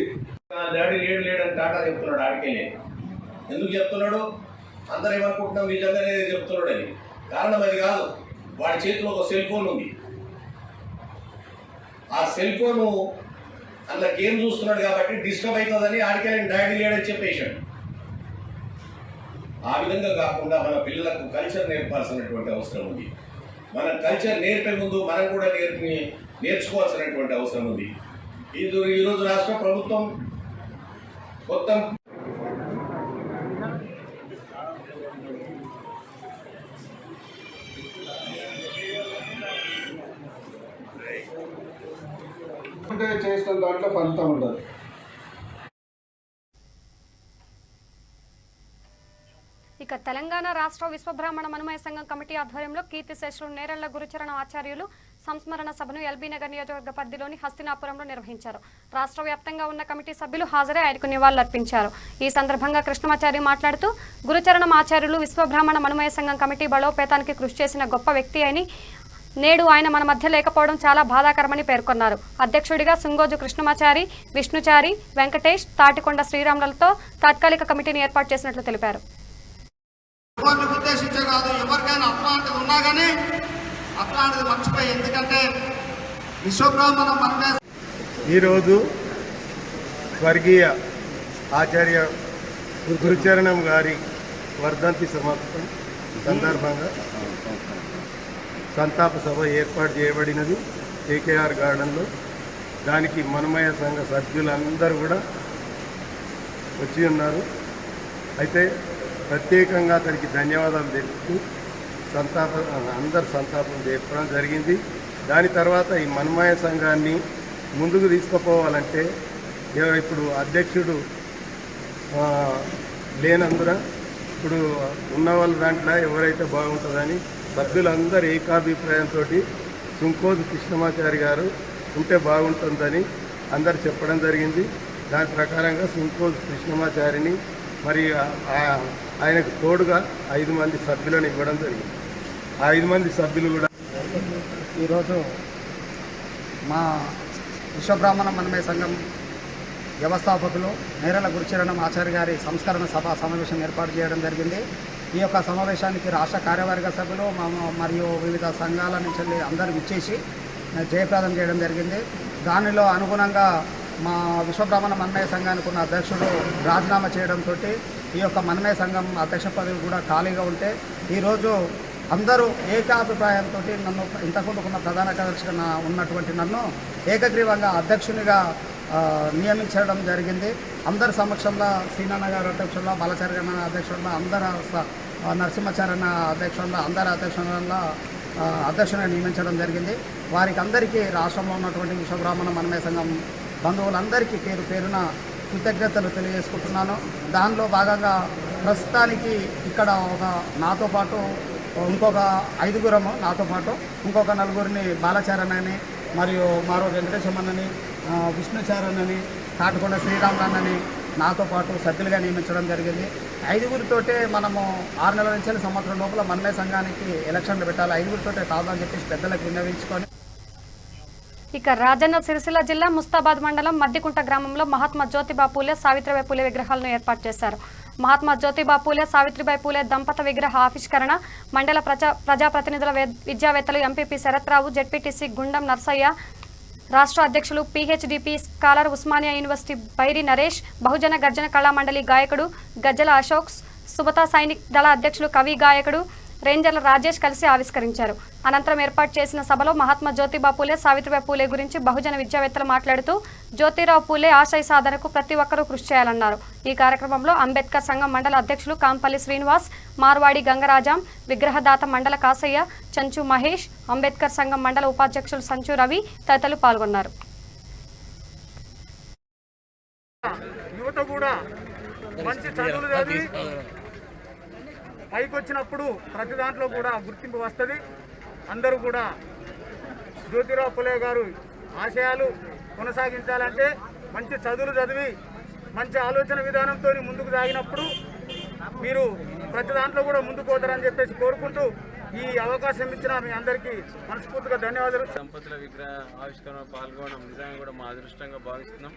డాడీ లేడని టాటా చెప్తున్నాడు. ఆడికే ఎందుకు చెప్తున్నాడు? అందరూ ఏమనుకుంటున్నాం నిజంగానే చెప్తున్నాడు అని. కారణం అది కాదు, వాడి చేతిలో ఒక సెల్ ఫోన్ ఉంది. ఆ సెల్ ఫోను అందులో గేమ్ చూస్తున్నాడు కాబట్టి డిస్టర్బ్ అవుతుందని ఆడికే డాడీ లేడని చెప్పేశాడు. ఆ విధంగా కాకుండా మన పిల్లలకు కల్చర్ నేర్పాల్సినటువంటి అవసరం ఉంది. మన కల్చర్ నేర్పే ముందు మనం కూడా నేర్చుకోవాల్సినటువంటి అవసరం ఉంది. ఈరోజు రాష్ట్ర ప్రభుత్వం మొత్తం చేసిన దాంట్లో ఫలితం ఉండదు. ఇక తెలంగాణ రాష్ట్ర విశ్వబ్రాహ్మణ మనుమయ సంఘం కమిటీ ఆధ్వర్యంలో కీర్తిశేషులు నేరెళ్ల గురుచరణ ఆచార్యులు సంస్మరణ సభను ఎల్బీ నగర్ నియోజకవర్గ పరిధిలోని హస్తినాపురంలో నిర్వహించారు. రాష్ట్ర వ్యాప్తంగా ఉన్న కమిటీ సభ్యులు హాజరై ఆయనకు నివాళులర్పించారు. ఈ సందర్భంగా కృష్ణమాచారి మాట్లాడుతూ గురుచరణం ఆచార్యులు విశ్వబ్రాహ్మణ మనుమయ సంఘం కమిటీ బలోపేతానికి కృషి చేసిన గొప్ప వ్యక్తి అని, నేడు ఆయన మన మధ్య లేకపోవడం చాలా బాధాకరమని పేర్కొన్నారు. అధ్యక్షుడిగా సుంగోజు కృష్ణమాచారి, విష్ణుచారి, వెంకటేష్, తాటికొండ శ్రీరాములతో తాత్కాలిక కమిటీని ఏర్పాటు చేసినట్లు తెలిపారు. ఉద్దేశించే కాదు, ఎవరికైనా అట్లాంటిది ఉన్నా కానీ అట్లాంటిది మర్చిపోయి, ఎందుకంటే విశ్వబ్రాహ్మణ మనమే. ఈరోజు స్వర్గీయ ఆచార్య గురుచరణం గారి వర్ధంతి సమాప్తం సందర్భంగా సంతాప సభ ఏర్పాటు చేయబడినది కేకేఆర్ గార్డెన్లో. దానికి మనమయ సంఘ సభ్యులందరూ కూడా వచ్చి ఉన్నారు. అయితే ప్రత్యేకంగా అతనికి ధన్యవాదాలు తెలుపుతూ అందరు సంతాపం చెప్పడం జరిగింది. దాని తర్వాత ఈ మనమయ సంఘాన్ని ముందుకు తీసుకుపోవాలంటే ఇప్పుడు అధ్యక్షుడు లేనందున ఇప్పుడు ఉన్న వాళ్ళ దాంట్లో ఎవరైతే బాగుంటుందని సభ్యులందరూ ఏకాభిప్రాయంతో సుంకోజు కృష్ణమాచారి గారు ఉంటే బాగుంటుందని అందరు చెప్పడం జరిగింది. దాని ప్రకారంగా సుంకోజు కృష్ణమాచారిని మరి ఆయనకు తోడుగా 5 మంది సభ్యులను ఇవ్వడం జరిగింది. ఆ 5 మంది సభ్యులు కూడా ఈరోజు మా విశ్వబ్రాహ్మణ మనమయ సంఘం వ్యవస్థాపకులు నేరల గురుచరణం ఆచార్య గారి సంస్కరణ సభ సమావేశం ఏర్పాటు చేయడం జరిగింది. ఈ యొక్క సమావేశానికి రాష్ట్ర కార్యవర్గ సభ్యులు మరియు వివిధ సంఘాల నుంచి అందరూ ఇచ్చేసి జయప్రదం చేయడం జరిగింది. దానిలో అనుగుణంగా మా విశ్వబ్రాహ్మణ మనమయ సంఘానికి ఉన్న అధ్యక్షుడు రాజీనామా చేయడంతో ఈ యొక్క మనమయ సంఘం అధ్యక్ష పదవి కూడా ఖాళీగా ఉంటే ఈరోజు అందరూ ఏకాభిప్రాయంతో నన్ను ఇంతకుముందుకున్న ప్రధాన కార్యదర్శిగా ఉన్నటువంటి నన్ను ఏకగ్రీవంగా అధ్యక్షునిగా నియమించడం జరిగింది. అందరి సమక్షంలో సీనన్న గారు అధ్యక్షుల్లో, బాలచారి అన్న అధ్యక్షుల్లో, అందరు నరసింహాచార్య అధ్యక్షుల్లో, అందరి అధ్యక్షుల్లో అధ్యక్షునిగా నియమించడం జరిగింది. వారికి అందరికీ రాష్ట్రంలో ఉన్నటువంటి విశ్వబ్రాహ్మణ మనమయ సంఘం బంధువులందరికీ పేరు పేరున కృతజ్ఞతలు తెలియజేసుకుంటున్నాను. దానిలో భాగంగా ప్రస్తుతానికి ఇక్కడ నాతో పాటు ఇంకొక 5గురము, నాతో పాటు ఇంకొక 4గురిని బాలచారణని మరియు మారో వెంకటేశ్వరన్నని, విష్ణుచారణని, కాటుకొండ శ్రీరామరాన్నని నాతో పాటు సభ్యులుగా నియమించడం జరిగింది. 5గురితోటే మనము 6 నెలల నుంచి సంవత్సరం లోపల మనమయ సంఘానికి ఎలక్షన్లు పెట్టాలి. 5గురితోటే కాదని చెప్పేసి పెద్దలకు విన్నవించుకొని ఇక రాజన్న సిరిసిల్ల జిల్లా ముస్తాబాద్ మండలం మద్దికుంట గ్రామంలో మహాత్మా జ్యోతిబా పూలే, సావిత్రిబాయి పూలే విగ్రహాలను ఏర్పాటు చేశారు. మహాత్మా జ్యోతిబా పూలే, సావిత్రిబాయి పూలే దంపత విగ్రహ ఆవిష్కరణ మండల ప్రజాప్రతినిధుల విద్యావేత్తలు ఎంపీపీ శరత్రావు, జెడ్పీటీసీ గుండం నర్సయ్య, రాష్ట్ర అధ్యక్షులు పీహెచ్డీపీ స్కాలర్, ఉస్మానియా యూనివర్సిటీ బైరి నరేష్, బహుజన గర్జన కళామండలి గాయకుడు గజ్జల అశోక్, సుబతా సైనిక్ దళ అధ్యక్షులు కవి గాయకుడు రేంజర్ల రాజేష్ కలిసి ఆవిష్కరించారు. అనంతరం ఏర్పాటు చేసిన సభలో మహాత్మా జ్యోతిబా పూలే, సావిత్రిబాయి పూలే గురించి బహుజన విద్యావేత్తలు మాట్లాడుతూ జ్యోతిరావు పూలే ఆశయ సాధనకు ప్రతి ఒక్కరూ కృషి చేయాలన్నారు. ఈ కార్యక్రమంలో అంబేద్కర్ సంఘం మండల అధ్యక్షులు కాంపల్లి శ్రీనివాస్, మార్వాడి గంగరాజాం, విగ్రహదాత మండల కాసయ్య, చంచు మహేష్, అంబేద్కర్ సంఘం మండల ఉపాధ్యక్షులు సంచు రవి తదితరులు పాల్గొన్నారు. యువత కూడా మంచి చదువులు చదివి పైకి వచ్చినప్పుడు ప్రతి దాంట్లో కూడా గుర్తింపు వస్తుంది. అందరూ కూడా జ్యోతిరావు పూలే గారు ఆశయాలు కొనసాగించాలంటే మంచి చదువులు చదివి మంచి ఆలోచన విధానంతో ముందుకు సాగినప్పుడు మీరు ప్రతి దాంట్లో కూడా ముందుకు పోతారని చెప్పేసి కోరుకుంటూ ఈ అవకాశం ఇచ్చిన మీ అందరికీ మనస్ఫూర్తిగా ధన్యవాదాలు. దంపతుల విగ్రహ ఆవిష్కరణ పాల్గొనడం నిజంగా కూడా మా అదృష్టంగా భావిస్తున్నాం.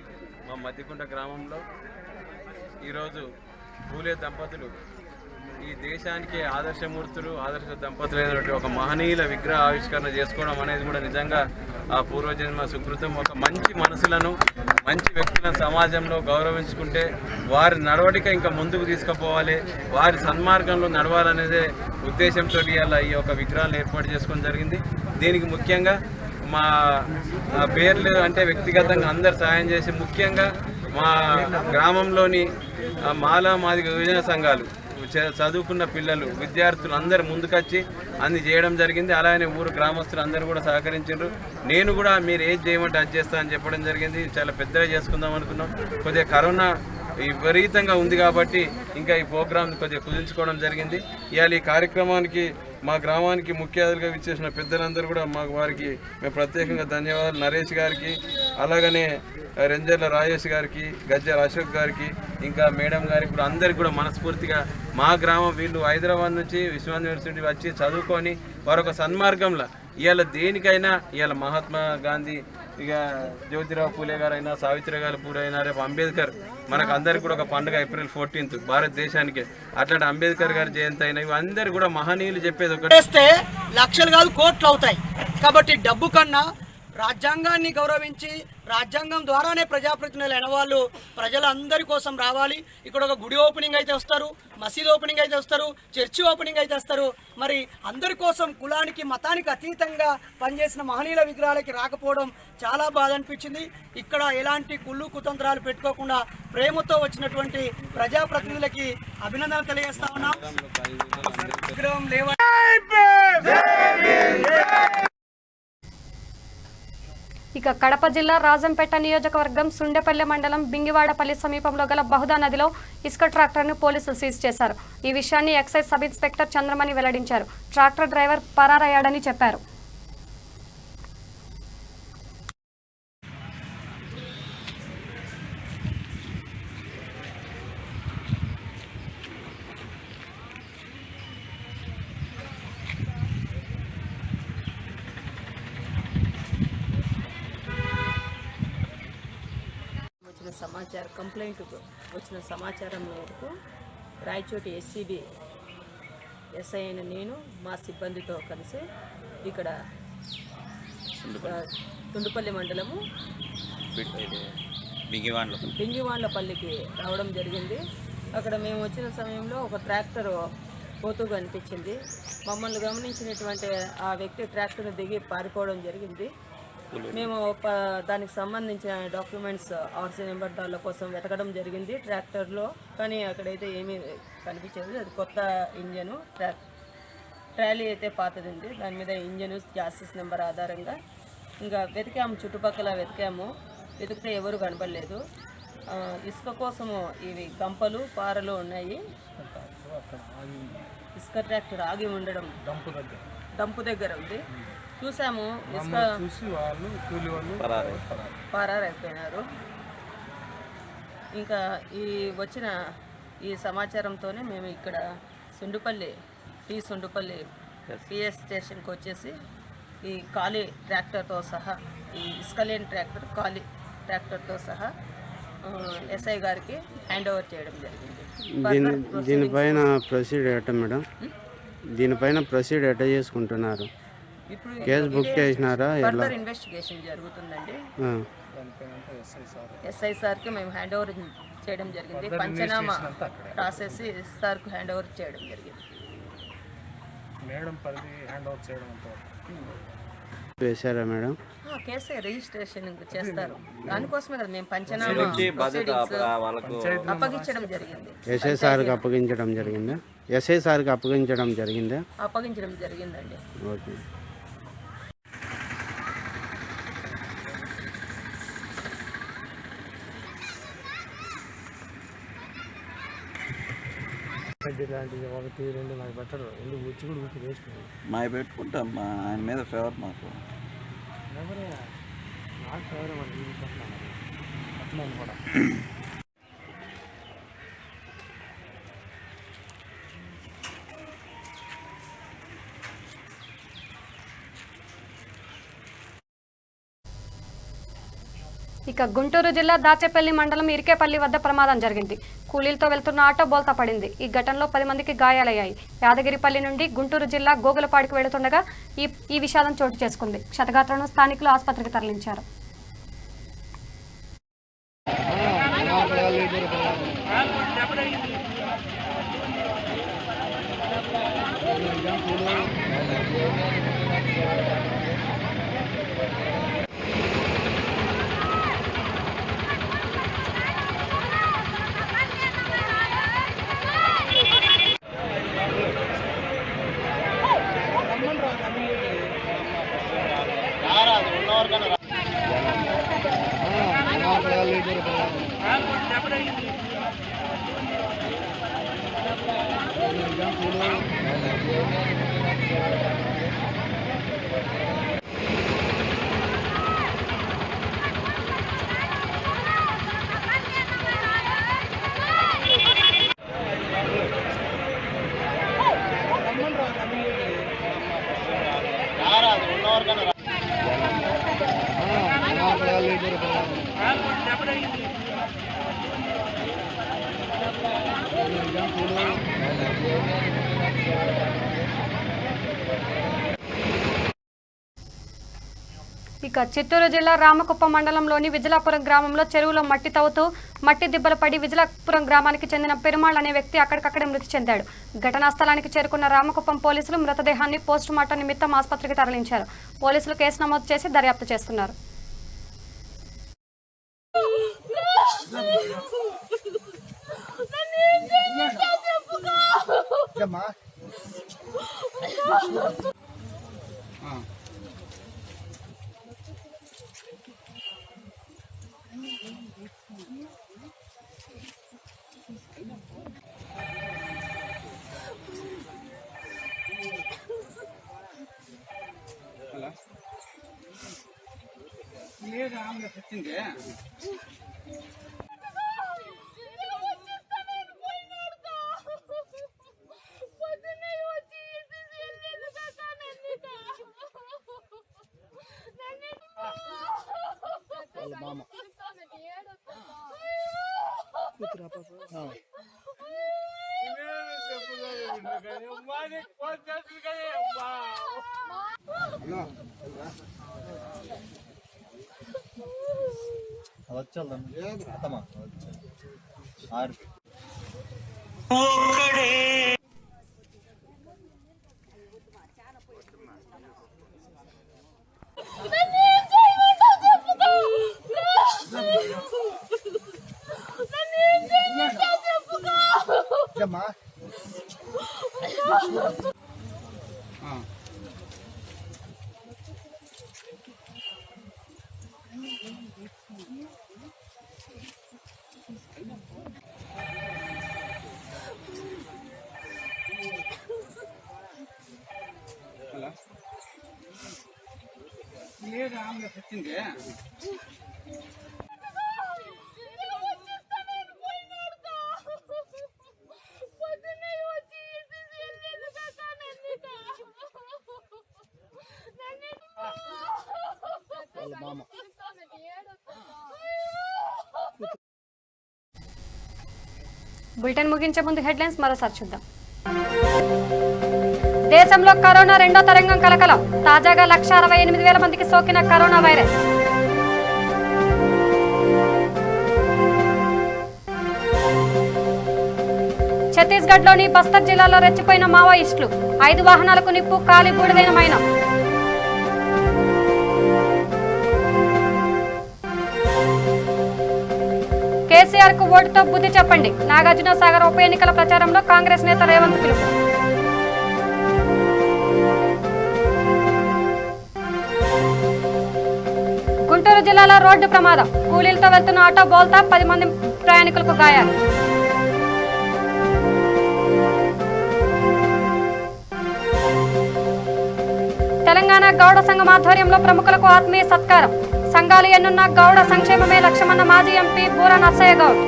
మా మద్దికుంట గ్రామంలో ఈరోజు పూలే దంపతులు ఈ దేశానికి ఆదర్శమూర్తులు, ఆదర్శ దంపతులైనటువంటి ఒక మహనీయుల విగ్రహ ఆవిష్కరణ చేసుకోవడం అనేది కూడా నిజంగా ఆ పూర్వజన్మ సుకృతం. ఒక మంచి మనసులను, మంచి వ్యక్తులను సమాజంలో గౌరవించుకుంటే వారి నడవడిక ఇంకా ముందుకు తీసుకుపోవాలి, వారి సన్మార్గంలో నడవాలనేదే ఉద్దేశంతో ఇలా ఈ యొక్క విగ్రహాలను ఏర్పాటు చేసుకోవడం జరిగింది. దీనికి ముఖ్యంగా మా పేర్లు అంటే వ్యక్తిగతంగా అందరు సహాయం చేసి, ముఖ్యంగా మా గ్రామంలోని మాలా మాదిగ యువజన సంఘాలు, చదువుకున్న పిల్లలు, విద్యార్థులు అందరూ ముందుకొచ్చి అన్ని చేయడం జరిగింది. అలానే ఊరు గ్రామస్తులు అందరూ కూడా సహకరించారు. నేను కూడా మీరు ఏది చేయమంటే అది చేస్తా అని చెప్పడం జరిగింది. చాలా పెద్దగా చేసుకుందాం అనుకున్నాం. కొద్దిగా కరోనా విపరీతంగా ఉంది కాబట్టి ఇంకా ఈ ప్రోగ్రామ్ కొద్దిగా కుదించుకోవడం జరిగింది. ఇవాళ ఈ కార్యక్రమానికి మా గ్రామానికి ముఖ్య అతిథిగా విచ్చేసిన పెద్దలందరూ కూడా వారికి మేము ప్రత్యేకంగా ధన్యవాదాలు. నరేష్ గారికి, అలాగనే రేంజర్ల రాజేష్ గారికి, గజ్జల అశోక్ గారికి, ఇంకా మేడం గారికి కూడా అందరికీ కూడా మనస్ఫూర్తిగా మా గ్రామం వీళ్ళు హైదరాబాద్ నుంచి విశ్వనాథ్ యూనివర్సిటీ వచ్చి చదువుకొని వారొక సన్మార్గంలో ఇవాళ దేనికైనా ఇవాళ మహాత్మా గాంధీ, ఇక జ్యోతిరావు పూలే గారైనా, సావిత్రిబాయి పూలే అయినా, రేపు అంబేద్కర్ మనకు అందరికి కూడా ఒక పండుగ ఏప్రిల్ 14 భారతదేశానికి. అట్లాంటి అంబేద్కర్ గారి జయంతి అయినా ఇవి అందరు కూడా మహనీయులు చెప్పేది ఒకటి, చేస్తే లక్షలు కాదు కోట్లు అవుతాయి. కాబట్టి డబ్బు కన్నా రాజ్యాంగాన్ని గౌరవించి రాజ్యాంగం ద్వారానే ప్రజాప్రతినిధులు అయిన వాళ్ళు ప్రజలందరి కోసం రావాలి. ఇక్కడ ఒక గుడి ఓపెనింగ్ అయితే వస్తారు, మసీద్ ఓపెనింగ్ అయితే వస్తారు, చర్చి ఓపెనింగ్ అయితే వస్తారు. మరి అందరి కోసం కులానికి మతానికి అతీతంగా పనిచేసిన మహనీయుల విగ్రహాలకి రాకపోవడం చాలా బాధ అనిపించింది. ఇక్కడ ఎలాంటి కుళ్ళు కుతంత్రాలు పెట్టుకోకుండా ప్రేమతో వచ్చినటువంటి ప్రజాప్రతినిధులకి అభినందనలు తెలియజేస్తా ఉన్నాం. విగ్రహం లేవ ఇక కడప జిల్లా రాజంపేట నియోజకవర్గం సుండెపల్లె మండలం బింగివాడపల్లి సమీపంలో గల బహుదా నదిలో ఇసుక ట్రాక్టర్ను పోలీసులు సీజ్ చేశారు. ఈ విషయాన్ని ఎక్సైజ్ సబ్ ఇన్స్పెక్టర్ చంద్రమణి వెల్లడించారు. ట్రాక్టర్ డ్రైవర్ పరారయ్యాడని చెప్పారు. కంప్లైంట్ వచ్చిన సమాచారం మేరకు రాయచోటి ఎస్సీబీ ఎస్ఐ అయిన నేను మా సిబ్బందితో కలిసి ఇక్కడ తుండుపల్లి మండలము బింగివాండ్లపల్లికి రావడం జరిగింది. అక్కడ మేము వచ్చిన సమయంలో ఒక ట్రాక్టర్ పోతూ కనిపించింది. మమ్మల్ని గమనించినటువంటి ఆ వ్యక్తి ట్రాక్టర్ను దిగి పారిపోవడం జరిగింది. మేము దానికి సంబంధించిన డాక్యుమెంట్స్ ఆర్సీ నెంబర్ దాళ్ళ కోసం వెతకడం జరిగింది ట్రాక్టర్లో, కానీ అక్కడైతే ఏమీ కనిపించలేదు. అది కొత్త ఇంజను, ట్రాలీ అయితే పాతది ఉంది. దాని మీద ఇంజను జాసిస్ నెంబర్ ఆధారంగా ఇంకా వెతికాము, చుట్టుపక్కల వెతికితే ఎవరు కనపడలేదు. ఇసుక కోసము ఇవి గంపలు పారలు ఉన్నాయి. ఇసుక ట్రాక్టర్ ఆగి ఉండడం డంపు దగ్గర ఉంది. చూసాము, ఇసుక పరారైపోయినారు. ఇంకా వచ్చిన ఈ సమాచారంతోనే మేము ఇక్కడ సుండుపల్లి పిఎస్ స్టేషన్కి వచ్చేసి ఈ ఖాళీ ట్రాక్టర్తో సహా, ఈ ఇసుక లేని ఖాళీ ట్రాక్టర్తో సహా ఎస్ఐ గారికి హ్యాండ్ ఓవర్ చేయడం జరిగింది. దీనిపైన ప్రొసీడ్ ఎట్ట మేడం? దీనిపైన ప్రొసీడ్ ఎట్ట చేసుకుంటున్నారు? ఇప్పుడు కేసు బుక్ చేసినారా? ఫర్దర్ ఇన్వెస్టిగేషన్ జరుగుతుందండి. ఎస్ఐ సార్కి మేము హ్యాండ్ ఓవర్ చేయడం జరిగింది. పంచనామా రాసేసి సార్కు హ్యాండ్ ఓవర్ చేయడం జరిగింది. వేశారా మేడం? కేసు రిజిస్ట్రేషన్ చేస్తారు. దానికోసమే కదా మేము పంచనామా అప్పగించడం జరిగింది. ఎస్ఐ సార్కి అప్పగించడం జరిగిందా? ఎస్ఐ సార్కి అప్పగించడం జరిగిందా? అప్పగించడం జరిగిందండి. ఓకే. ఇలాంటివి 1, 2 నాకు పెట్టరు. ఎందుకు వచ్చి కూడా ఊరికి వేస్ట్ మాకు పెట్టుకుంటాం. ఆయన మీద ఫేవర్ మాకు ఎవరే నాకు ఫేవర్ మనకి అట్లా కూడా. ఇక గుంటూరు జిల్లా దాచేపల్లి మండలం ఇరికేపల్లి వద్ద ప్రమాదం జరిగింది. కూలీలతో వెళ్తున్న ఆటో బోల్తా పడింది. ఈ ఘటనలో 10 మందికి గాయాలయ్యాయి. యాదగిరిపల్లి నుండి గుంటూరు జిల్లా గోగులపాడికి వెళుతుండగా ఈ విషాదం చోటు చేసుకుంది. క్షతగాత్రులను స్థానికులు ఆసుపత్రికి తరలించారు. ఇక చిత్తూరు జిల్లా రామకుప్పం మండలంలోని విజలాపురం గ్రామంలో చెరువులో మట్టి తవ్వుతూ మట్టి దిబ్బలు పడి విజలాపురం గ్రామానికి చెందిన పెరుమాళ్ అనే వ్యక్తి అక్కడికక్కడే మృతి చెందాడు. ఘటనా స్థలానికి చేరుకున్న రామకుప్పం పోలీసులు మృతదేహాన్ని పోస్టుమార్టం నిమిత్తం ఆసుపత్రికి తరలించారు. పోలీసులు కేసు నమోదు చేసి దర్యాప్తు చేస్తున్నారు. బులెటిన్ ముగించే ముందు హెడ్లైన్స్ మరోసారి చూద్దాం. దేశంలో కరోనా రెండో తరంగం కలకలం. తాజాగా 168,000 మందికి సోకిన కరోనా వైరస్. ఛత్తీస్గఢ్లోని బస్తర్ జిల్లాలో రెచ్చిపోయిన మావోయిస్టులు. 5 వాహనాలకు నిప్పు, కాలి బూడిదైన మైనం. కేసీఆర్ కు ఓటుతో బుద్ధి చెప్పండి. నాగార్జున సాగర్ ఉప ఎన్నికల ప్రచారంలో కాంగ్రెస్ నేత రేవంత్ పిలుపు. గుంటూరు జిల్లాలో రోడ్డు ప్రమాదం. కూలీలతో వెళ్తున్న ఆటో బోల్తా 10 మంది ప్రయాణికులకు గాయాలు. తెలంగాణ గౌడ సంఘం ఆధ్వర్యంలో ప్రముఖులకు ఆత్మీయ సత్కారం. సంఘాలు ఎన్నున్న గౌడ సంక్షేమమే లక్ష్యమన్న మాజీ ఎంపీ బూరా నర్సయ్య గౌడ్.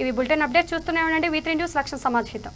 ఇవి బులెటిన్ అప్డేట్ చూస్తూనే ఉండండి. V3 న్యూస్ లక్ష్యం సమాజహితం.